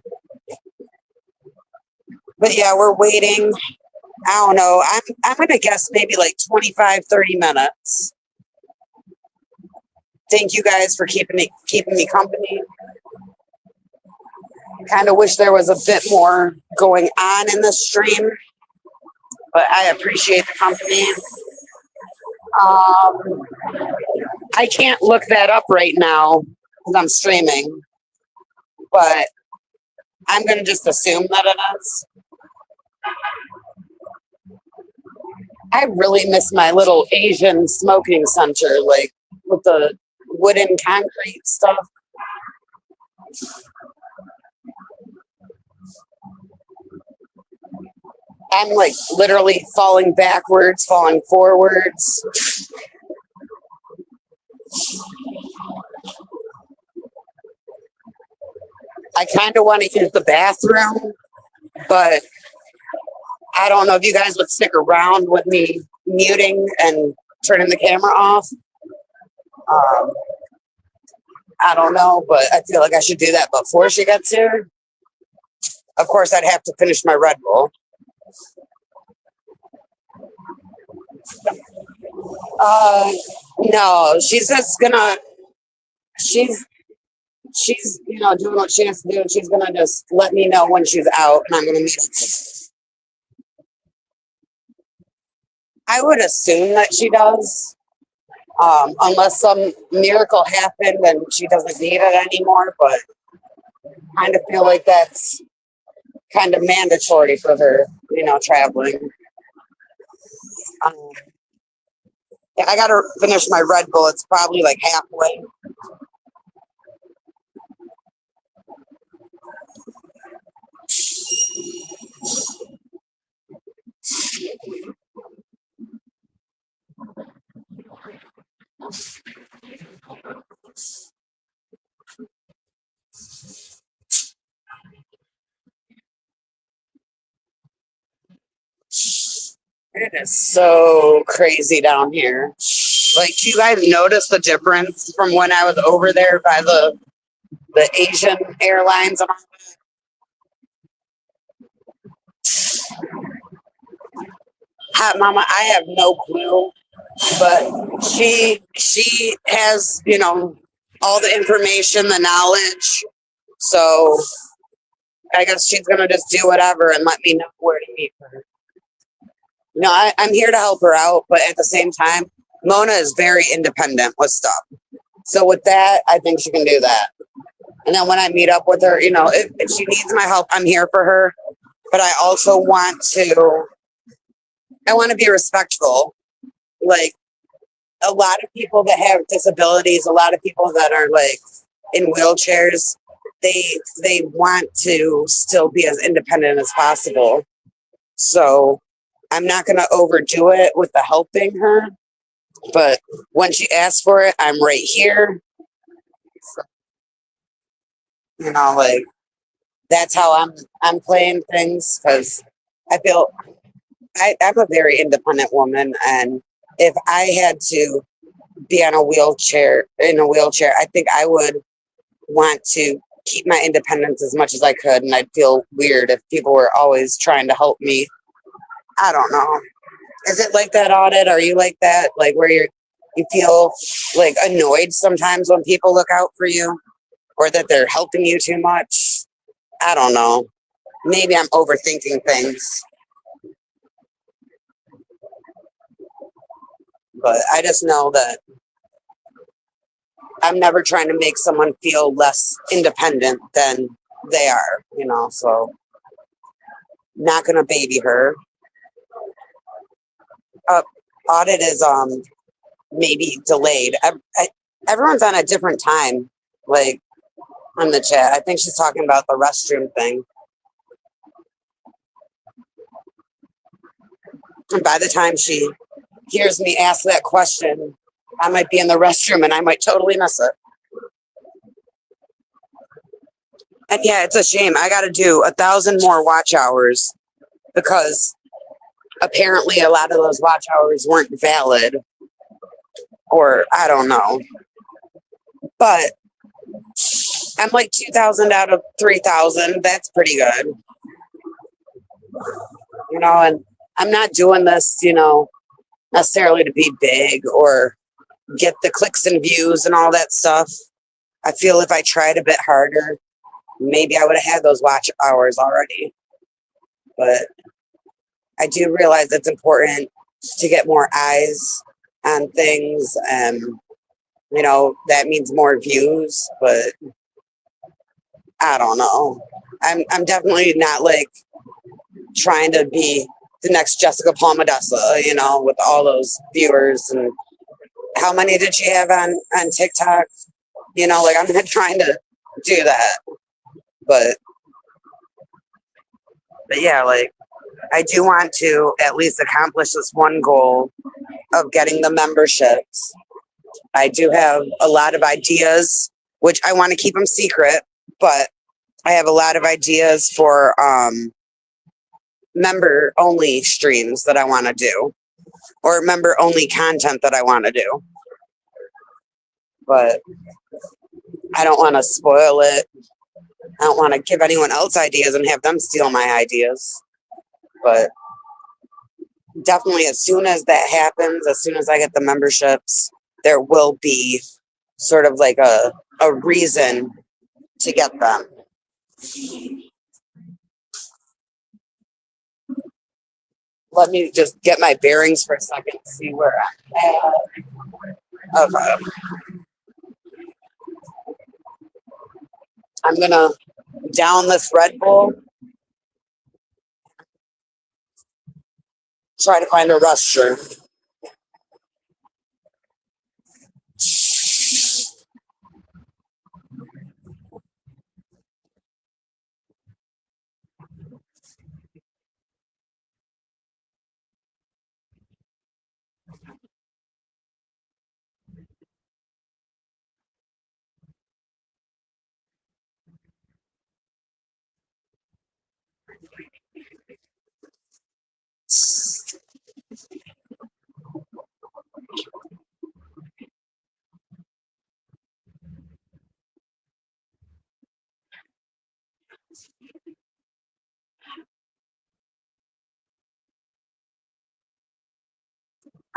But yeah, we're waiting. I don't know. I'm gonna guess maybe like 25, 30 minutes. Thank you guys for keeping me company. Kind of wish there was a bit more going on in the stream, but I appreciate the company. I can't look that up right now because I'm streaming, but I'm gonna just assume that it is. I really miss my little Asian smoking center, like with the wooden concrete stuff. I'm like literally falling backwards, falling forwards. I kind of want to use the bathroom, but I don't know if you guys would stick around with me muting and turning the camera off. Um, I don't know, but I feel like I should do that before she gets here. Of course, I'd have to finish my Red Bull. No, she's just gonna. She's doing what she has to do, and she's gonna just let me know when she's out, and I'm gonna meet her. I would assume that she does, unless some miracle happened and she doesn't need it anymore. But I kind of feel like that's kind of mandatory for her, traveling. Um, Yeah, I gotta finish my Red Bull. It's probably like halfway. It is so crazy down here. Like, do you guys notice the difference from when I was over there by the Asian airlines? Hot Mama, I have no clue, but she has all the information, the knowledge. So I guess she's gonna just do whatever and let me know where to meet her. I'm here to help her out, but at the same time, Mona is very independent with stuff. So with that, I think she can do that. And then when I meet up with her, if she needs my help, I'm here for her. But I also I want to be respectful. Like a lot of people that have disabilities, a lot of people that are like in wheelchairs, they want to still be as independent as possible. So I'm not going to overdo it with the helping her, but when she asks for it, I'm right here. Like that's how I'm playing things because I feel I'm a very independent woman, and if I had to be in a wheelchair, I think I would want to keep my independence as much as I could, and I'd feel weird if people were always trying to help me. I don't know. Is it like that, Audit? Are you like that? Like where you feel like annoyed sometimes when people look out for you or that they're helping you too much? I don't know. Maybe I'm overthinking things, but I just know that I'm never trying to make someone feel less independent than they are, so not gonna baby her. Uh, Audit is maybe delayed. Everyone's on a different time, like on the chat. I think she's talking about the restroom thing. And by the time she hears me ask that question, I might be in the restroom and I might totally miss it. And yeah, it's a shame. I got to do 1,000 more watch hours because apparently a lot of those watch hours weren't valid, or I don't know. But I'm like 2,000 out of 3,000. That's pretty good. And I'm not doing this, necessarily to be big or get the clicks and views and all that stuff. I feel if I tried a bit harder, maybe I would have had those watch hours already. But I do realize it's important to get more eyes on things, and that means more views. But I don't know. I'm definitely not like trying to be the next Jessica Palmadessa, with all those viewers. And how many did she have on TikTok? Like I'm not trying to do that, but yeah, like I do want to at least accomplish this one goal of getting the memberships. I do have a lot of ideas, which I want to keep them secret, but I have a lot of ideas for member only streams that I want to do, or member only content that I want to do. But I don't want to spoil it. I don't want to give anyone else ideas and have them steal my ideas. But definitely as soon as that happens, as soon as I get the memberships, there will be sort of like a reason to get them. Let me just get my bearings for a second to see where I'm at. Okay. I'm going to down this Red Bull, try to find a restroom.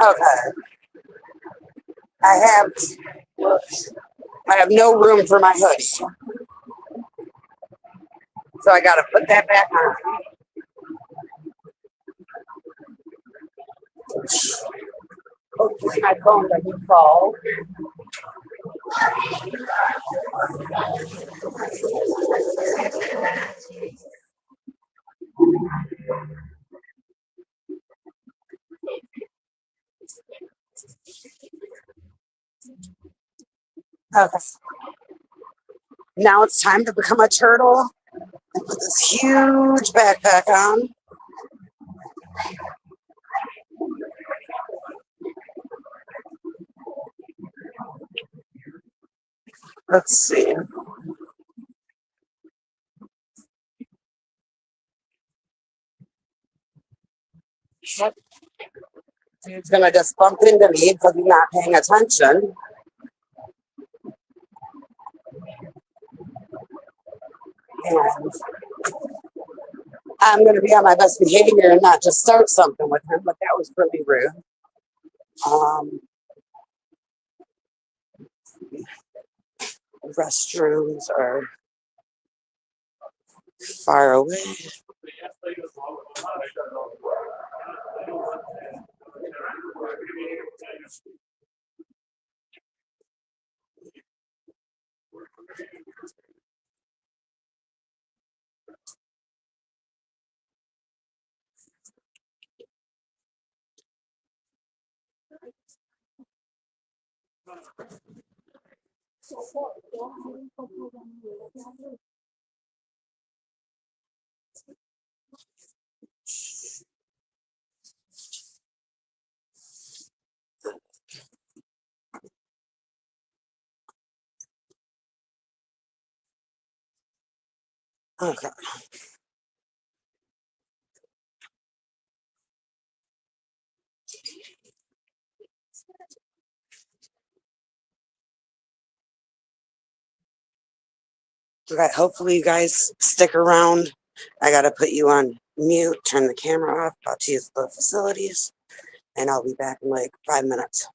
Okay. I have I have no room for my hoodie, so I got to put that back on. Hopefully, my phone doesn't fall. Okay. Now it's time to become a turtle and put this huge backpack on. Let's see. He's gonna just bump into me because he's not paying attention. And I'm gonna be on my best behavior and not just start something with him, but that was really rude. Um, Restrooms are far away. Okay. Okay. Hopefully, you guys stick around. I gotta put you on mute, turn the camera off, about to use the facilities, and I'll be back in like 5 minutes.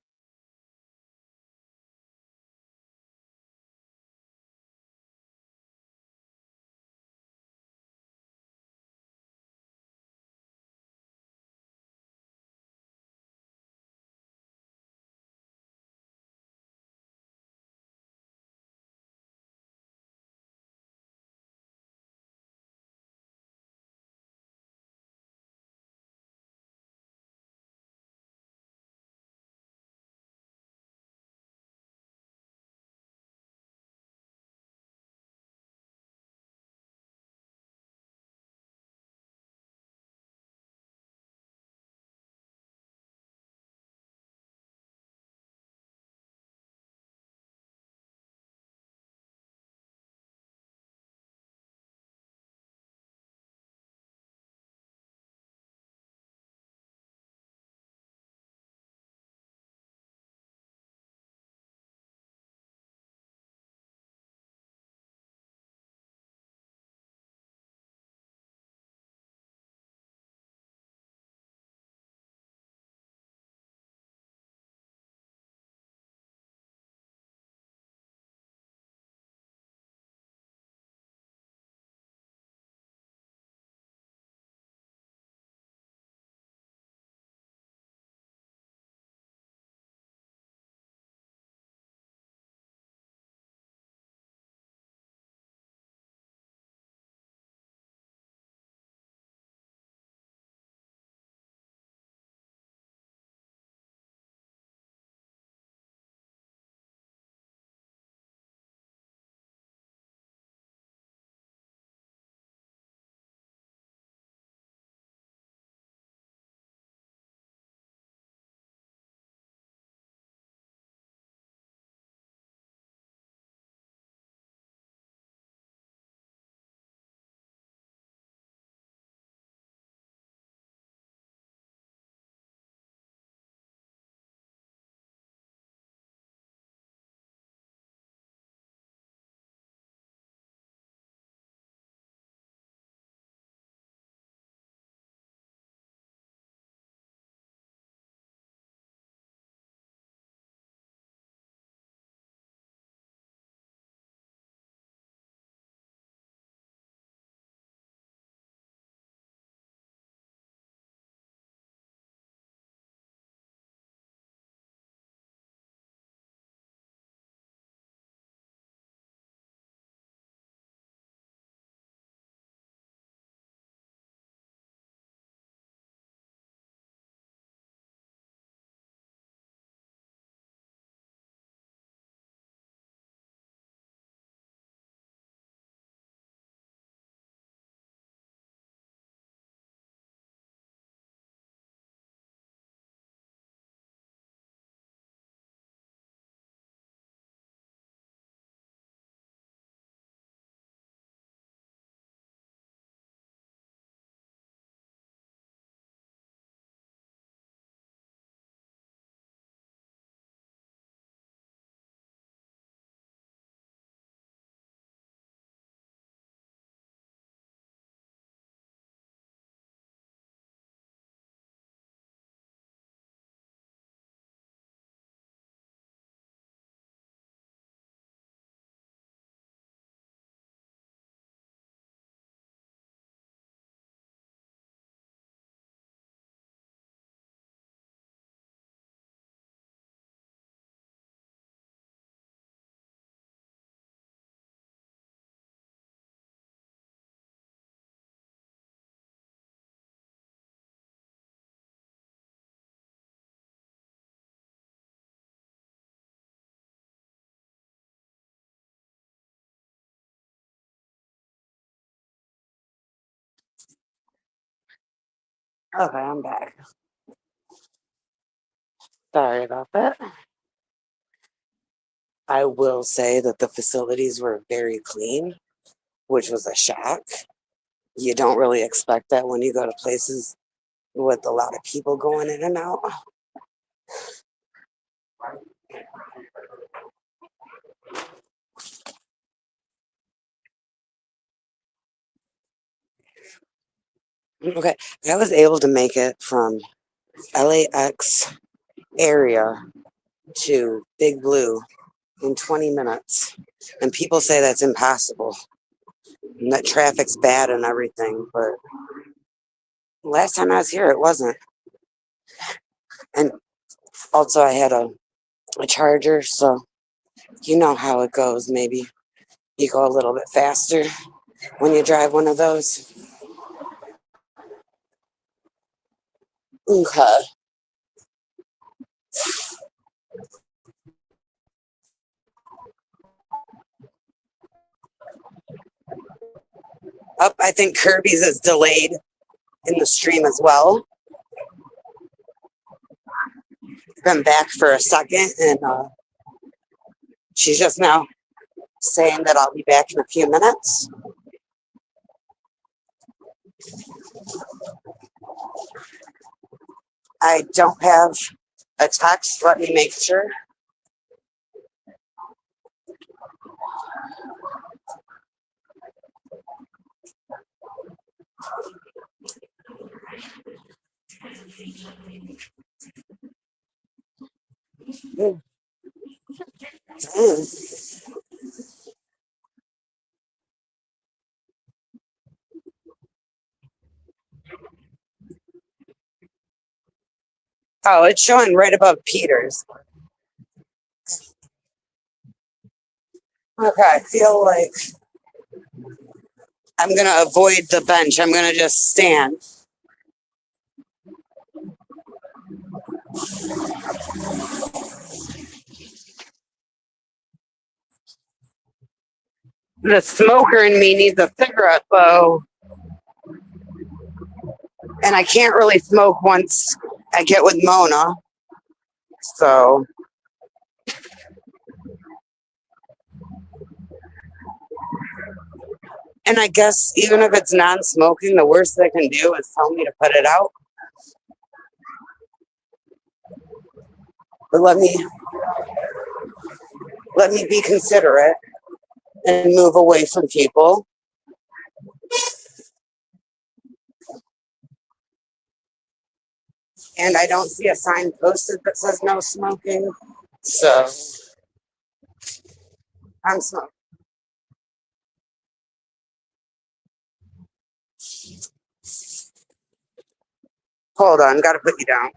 Okay, I'm back. Sorry about that. I will say that the facilities were very clean, which was a shock. You don't really expect that when you go to places with a lot of people going in and out. Okay, I was able to make it from LAX area to Big Blue in 20 minutes. And people say that's impossible and that traffic's bad and everything. But last time I was here, it wasn't. And also, I had a charger, so you know how it goes. Maybe you go a little bit faster when you drive one of those. Okay. Up, I think Kirby's is delayed in the stream as well. Been back for a second, and she's just now saying that I'll be back in a few minutes. I don't have a text. Let me make sure. Mm. Oh, it's showing right above Peter's. Okay, I feel like I'm gonna avoid the bench. I'm gonna just stand. The smoker in me needs a cigarette though, and I can't really smoke once I get with Mona. So, and I guess even if it's non-smoking, the worst they can do is tell me to put it out. But let me be considerate and move away from people. And I don't see a sign posted that says no smoking. So I'm smoking. Hold on, gotta put you down.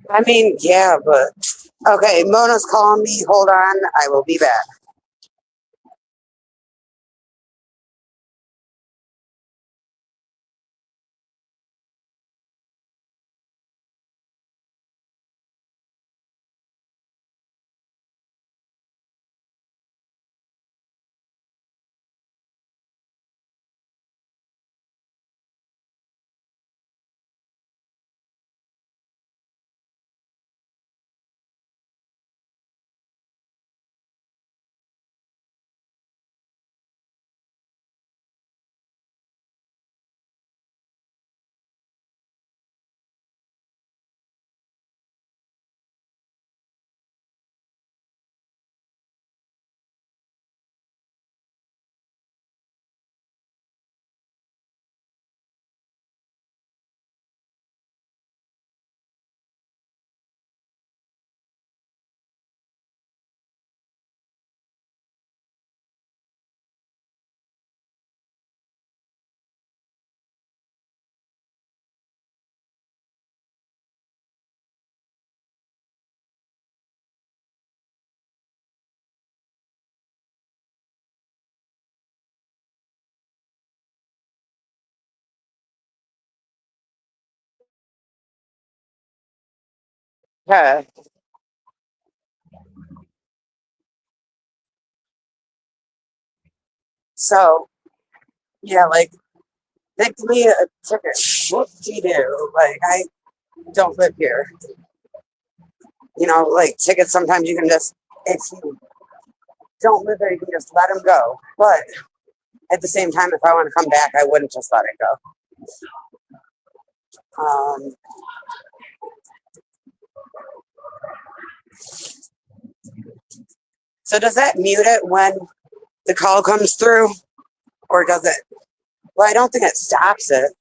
I mean, yeah, but okay, Mona's calling me. Hold on, I will be back. Okay. So yeah, like they give me a ticket. Whoop de doo. Like I don't live here. Like tickets. Sometimes you can just if you don't live there, you can just let them go. But at the same time, if I want to come back, I wouldn't just let it go. Um, so does that mute it when the call comes through, or does it? Well, I don't think it stops it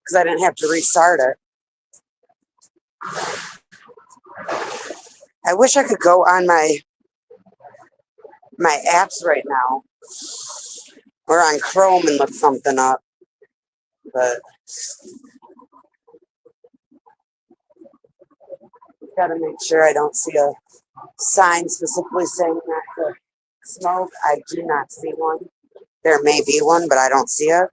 because I didn't have to restart it. I wish I could go on my apps right now or on Chrome and look something up, but gotta make sure I don't see a sign specifically saying not to smoke. I do not see one. There may be one, but I don't see it.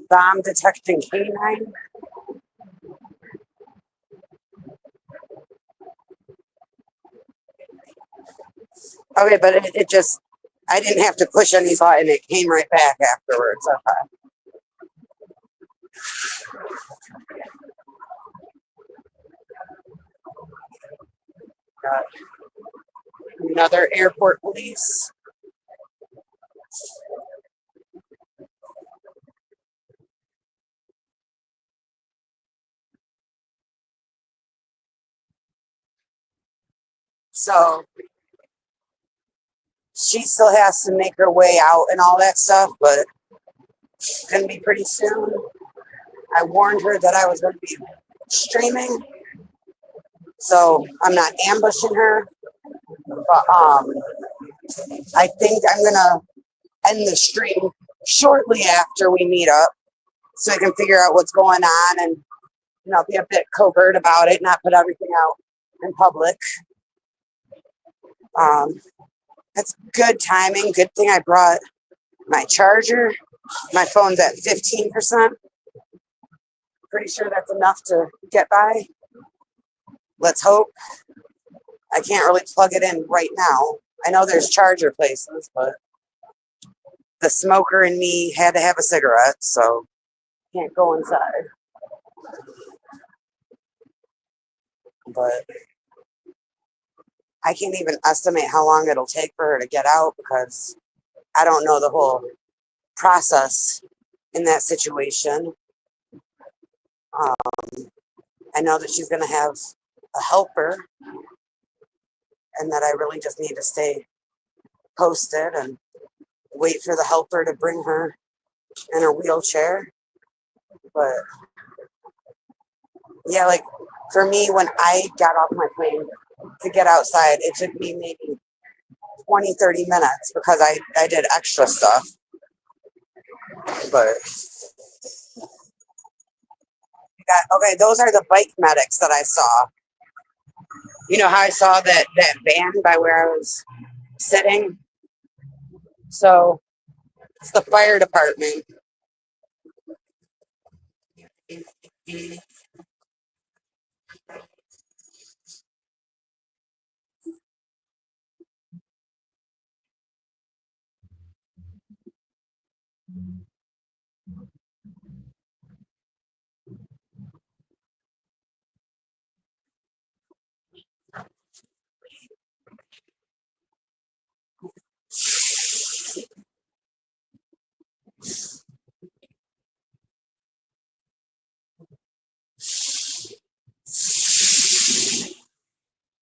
Bomb detecting canine. Okay, but it just, I didn't have to push any button. It came right back afterwards. Okay. Got another airport police. So she still has to make her way out and all that stuff, but it's going to be pretty soon. I warned her that I was going to be streaming, so I'm not ambushing her. But I think I'm going to end the stream shortly after we meet up so I can figure out what's going on and be a bit covert about it, not put everything out in public. Um, that's good timing. Good thing I brought my charger. My phone's at 15%. Pretty sure that's enough to get by. Let's hope. I can't really plug it in right now. I know there's charger places, but the smoker in me had to have a cigarette, so can't go inside. But I can't even estimate how long it'll take for her to get out because I don't know the whole process in that situation. I know that she's going to have a helper and that I really just need to stay posted and wait for the helper to bring her in her wheelchair. But yeah, like for me, when I got off my plane to get outside, it took me maybe 20, 30 minutes because I did extra stuff. But okay, those are the bike medics that I saw. You know how I saw that van by where I was sitting? So it's the fire department.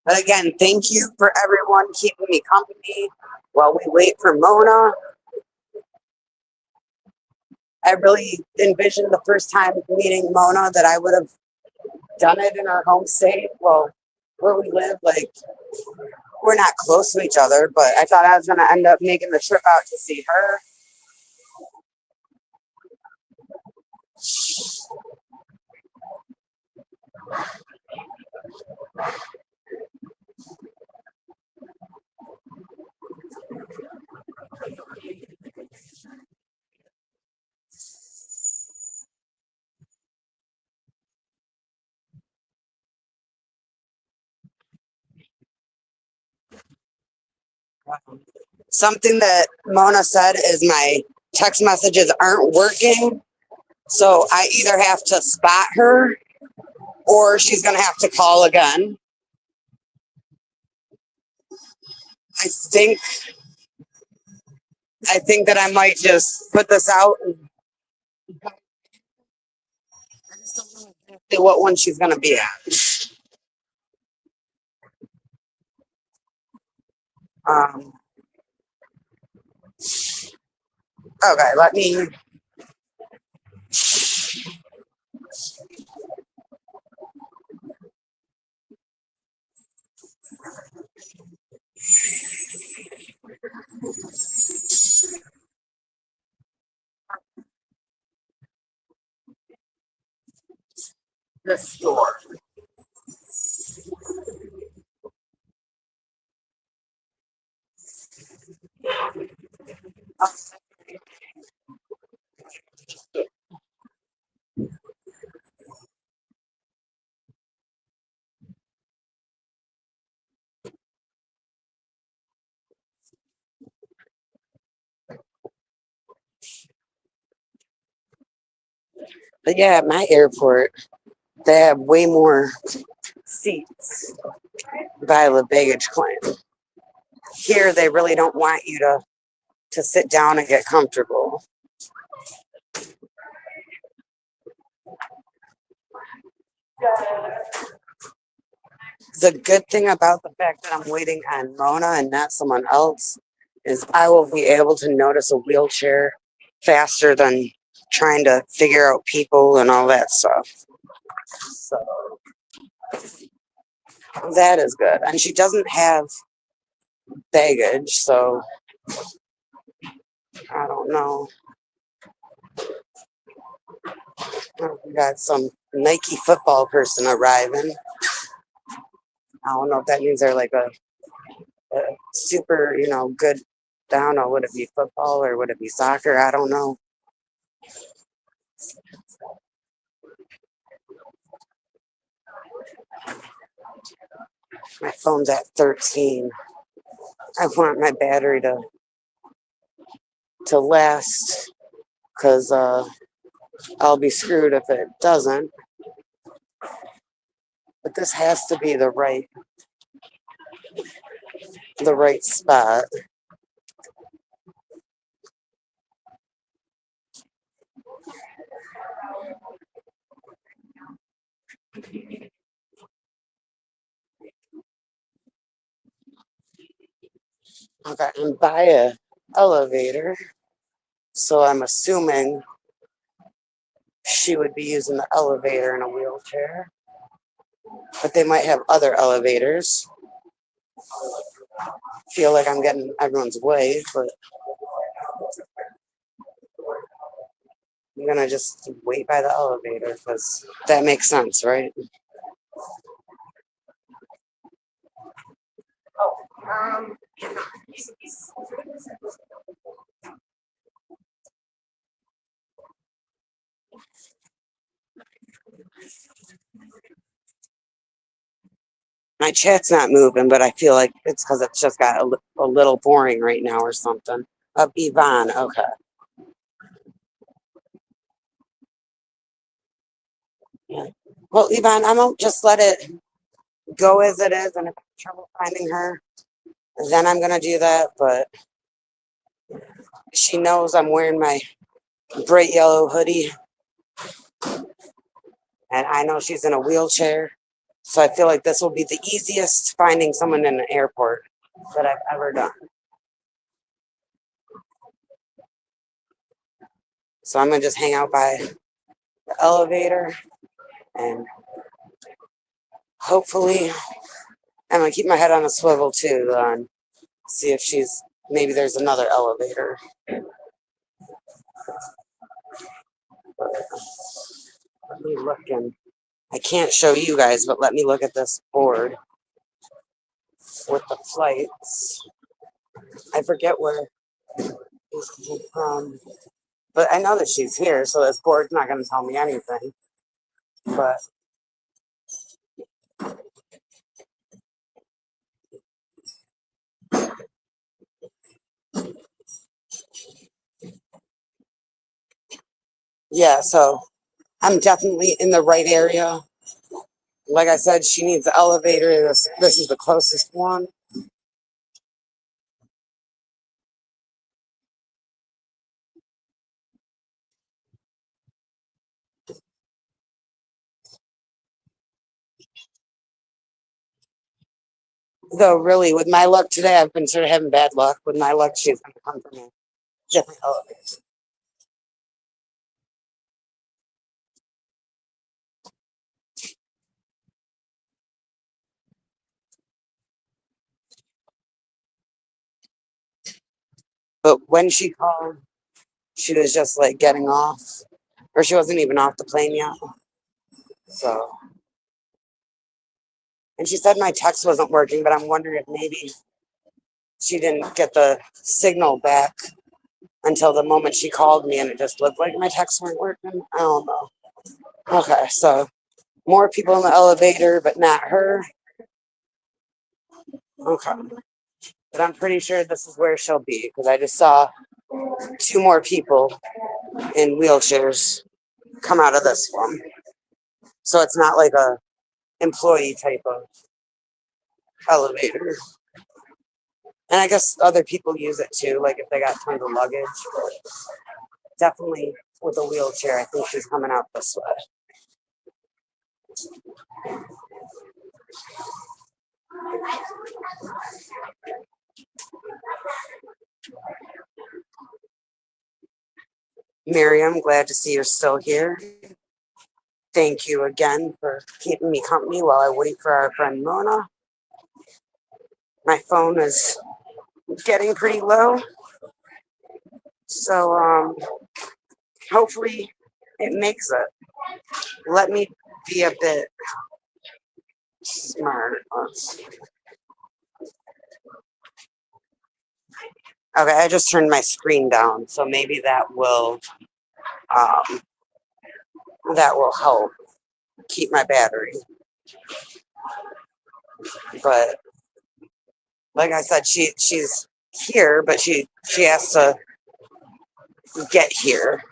But again, thank you for everyone keeping me company while we wait for Mona. I really envisioned the first time meeting Mona that I would have done it in our home state. Well, where we live, like we're not close to each other, but I thought I was going to end up making the trip out to see her. Something that Mona said is my text messages aren't working. So I either have to spot her or she's going to have to call again. I think I think that I might just put this out and I just don't know exactly what one she's going to be at. Um, okay, let me. This store. But yeah, at my airport, they have way more seats by the baggage claim. Here, they really don't want you to sit down and get comfortable. The good thing about the fact that I'm waiting on Mona and not someone else is I will be able to notice a wheelchair faster than trying to figure out people and all that stuff. So that is good. And she doesn't have baggage, so I don't know. We got some Nike football person arriving. I don't know if that means they're like a super, good. I don't know. Would it be football or would it be soccer? I don't know. My phone's at 13. I want my battery to last because I'll be screwed if it doesn't. But this has to be the right spot. Okay, I'm by a elevator, so I'm assuming she would be using the elevator in a wheelchair. But they might have other elevators. Feel like I'm getting everyone's way, but I'm gonna just wait by the elevator because that makes sense, right? Um, my chat's not moving, but I feel like it's because it's just got a little boring right now or something. Yvonne, okay. Yeah. Well, Yvonne, I'm gonna just let it go as it is, and if I have trouble finding her, then I'm gonna do that. But she knows I'm wearing my bright yellow hoodie, and I know she's in a wheelchair. So I feel like this will be the easiest finding someone in an airport that I've ever done. So I'm gonna just hang out by the elevator and hopefully I'm gonna keep my head on a swivel too and see if maybe there's another elevator. Let me look and I can't show you guys, but let me look at this board with the flights. I forget where this came from, but I know that she's here, so this board's not gonna tell me anything. But Yeah, so I'm definitely in the right area. Like I said, she needs the elevator. This is the closest one. Though, really, with my luck today, I've been sort of having bad luck. With my luck, she's going to come from a different elevator. But when she called, she was just like getting off, or she wasn't even off the plane yet. So, and she said my text wasn't working, but I'm wondering if maybe she didn't get the signal back until the moment she called me and it just looked like my texts weren't working. I don't know. Okay, so more people in the elevator, but not her. Okay. But I'm pretty sure this is where she'll be because I just saw two more people in wheelchairs come out of this one. So it's not like a employee type of elevator. And I guess other people use it too, like if they got tons of luggage. Definitely with a wheelchair, I think she's coming out this way. Miriam, glad to see you're still here. Thank you again for keeping me company while I wait for our friend Mona. My phone is getting pretty low, so hopefully it makes it. Let me be a bit smart. Okay, I just turned my screen down, so maybe um, that will help keep my battery. But like I said, she's here, but she has to get here.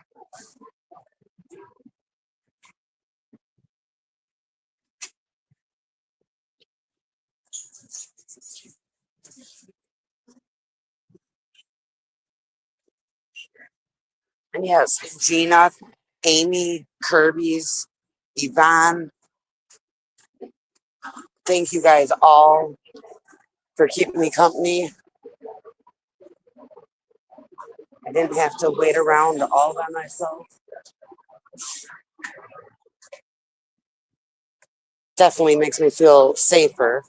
And yes, Gina, Amy, Kirby's, Yvonne, thank you guys all for keeping me company. I didn't have to wait around all by myself. Definitely makes me feel safer.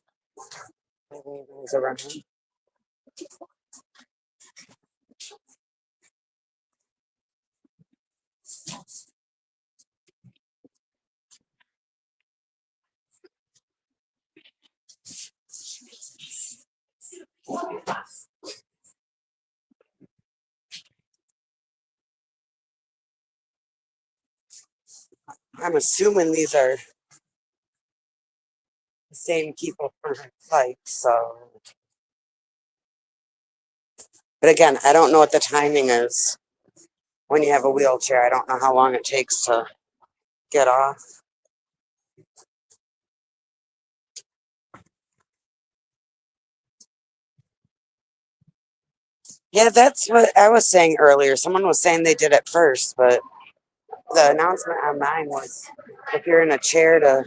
I'm assuming these are the same people for her flight, so. But again, I don't know what the timing is when you have a wheelchair. I don't know how long it takes to get off. Yeah, that's what I was saying earlier. Someone was saying they did it first, but the announcement on mine was if you're in a chair to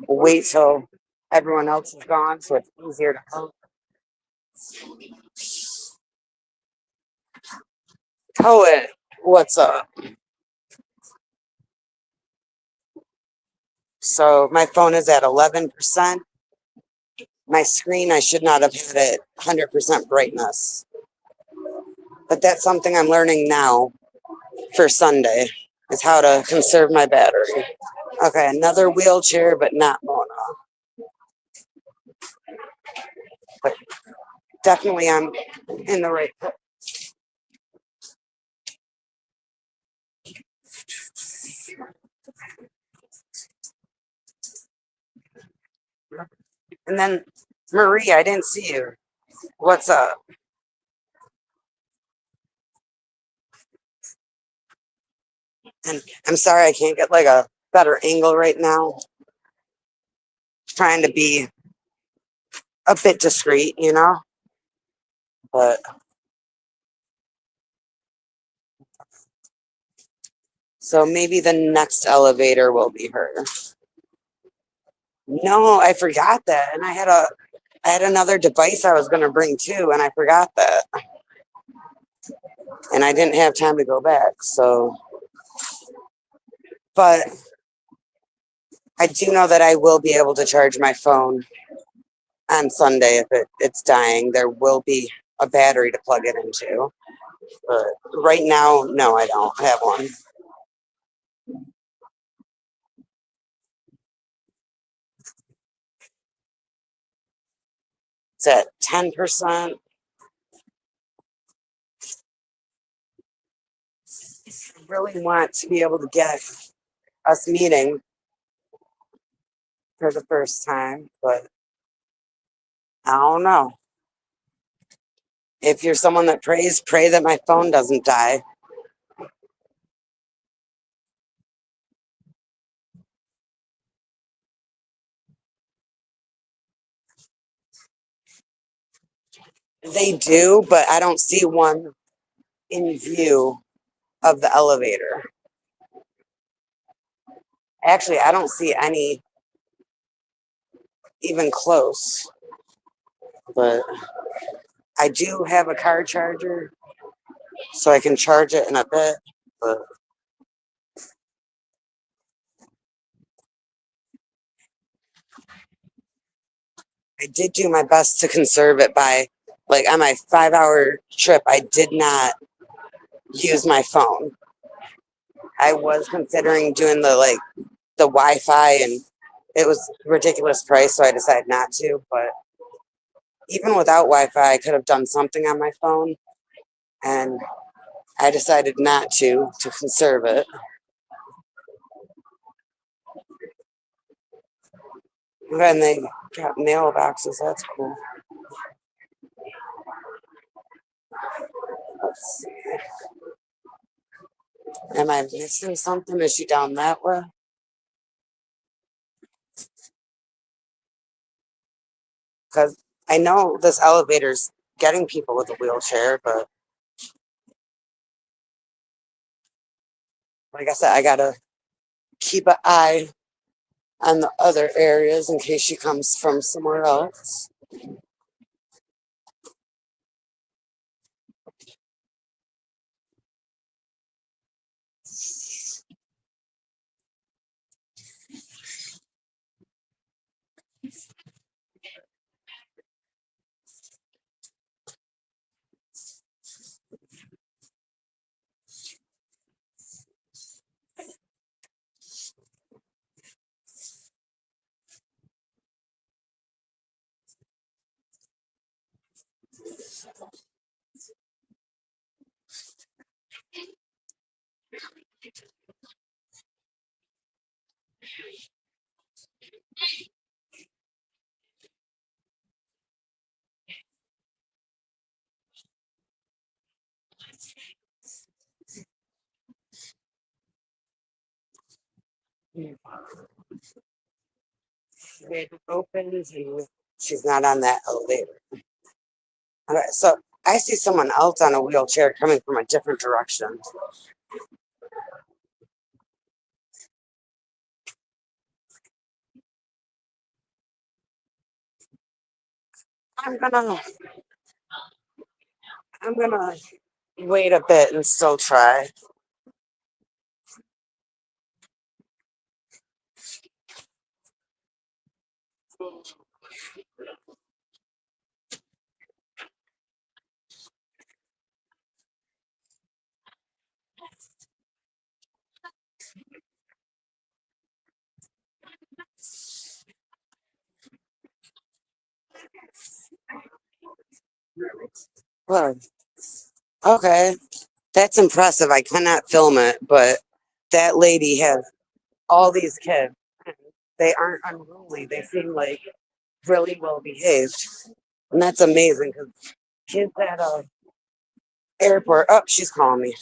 wait till everyone else is gone, so it's easier to help. Poet, what's up? So my phone is at 11%. My screen, I should not have had it 100% brightness. But that's something I'm learning now for Sunday, is how to conserve my battery. Okay, another wheelchair, but not Mona. But definitely I'm in the right place. And then Marie, I didn't see you. What's up? And I'm sorry I can't get like a better angle right now. Trying to be a bit discreet, you know? But so maybe the next elevator will be her. No, I forgot that. And I had another device I was gonna bring too, and I forgot that. And I didn't have time to go back. So but I do know that I will be able to charge my phone on Sunday if it's dying. There will be a battery to plug it into. But right now, no, I don't have one. It's at 10%. I really want to be able to get us meeting for the first time, but I don't know. If you're someone that prays, pray that my phone doesn't die. They do, but I don't see one in view of the elevator. Actually, I don't see any even close, but I do have a car charger, so I can charge it in a bit. But I did do my best to conserve it by, like, on my 5 hour trip, I did not use my phone. I was considering doing the Wi-Fi, and it was ridiculous price, so I decided not to. But even without Wi-Fi, I could have done something on my phone, and I decided not to conserve it. And they got mailboxes. That's cool. Let's see. Am I missing something? Is she down that way? Because I know this elevator's getting people with a wheelchair, but like I said, I gotta keep an eye on the other areas in case she comes from somewhere else. It opens and she's not on that elevator. All right, so I see someone else on a wheelchair coming from a different direction. I'm gonna I'm gonna wait a bit and still try. Well, okay, that's impressive. I cannot film it, but that lady has all these kids. They aren't unruly. They seem like really well behaved, and that's amazing because kids at a airport. Oh, she's calling me.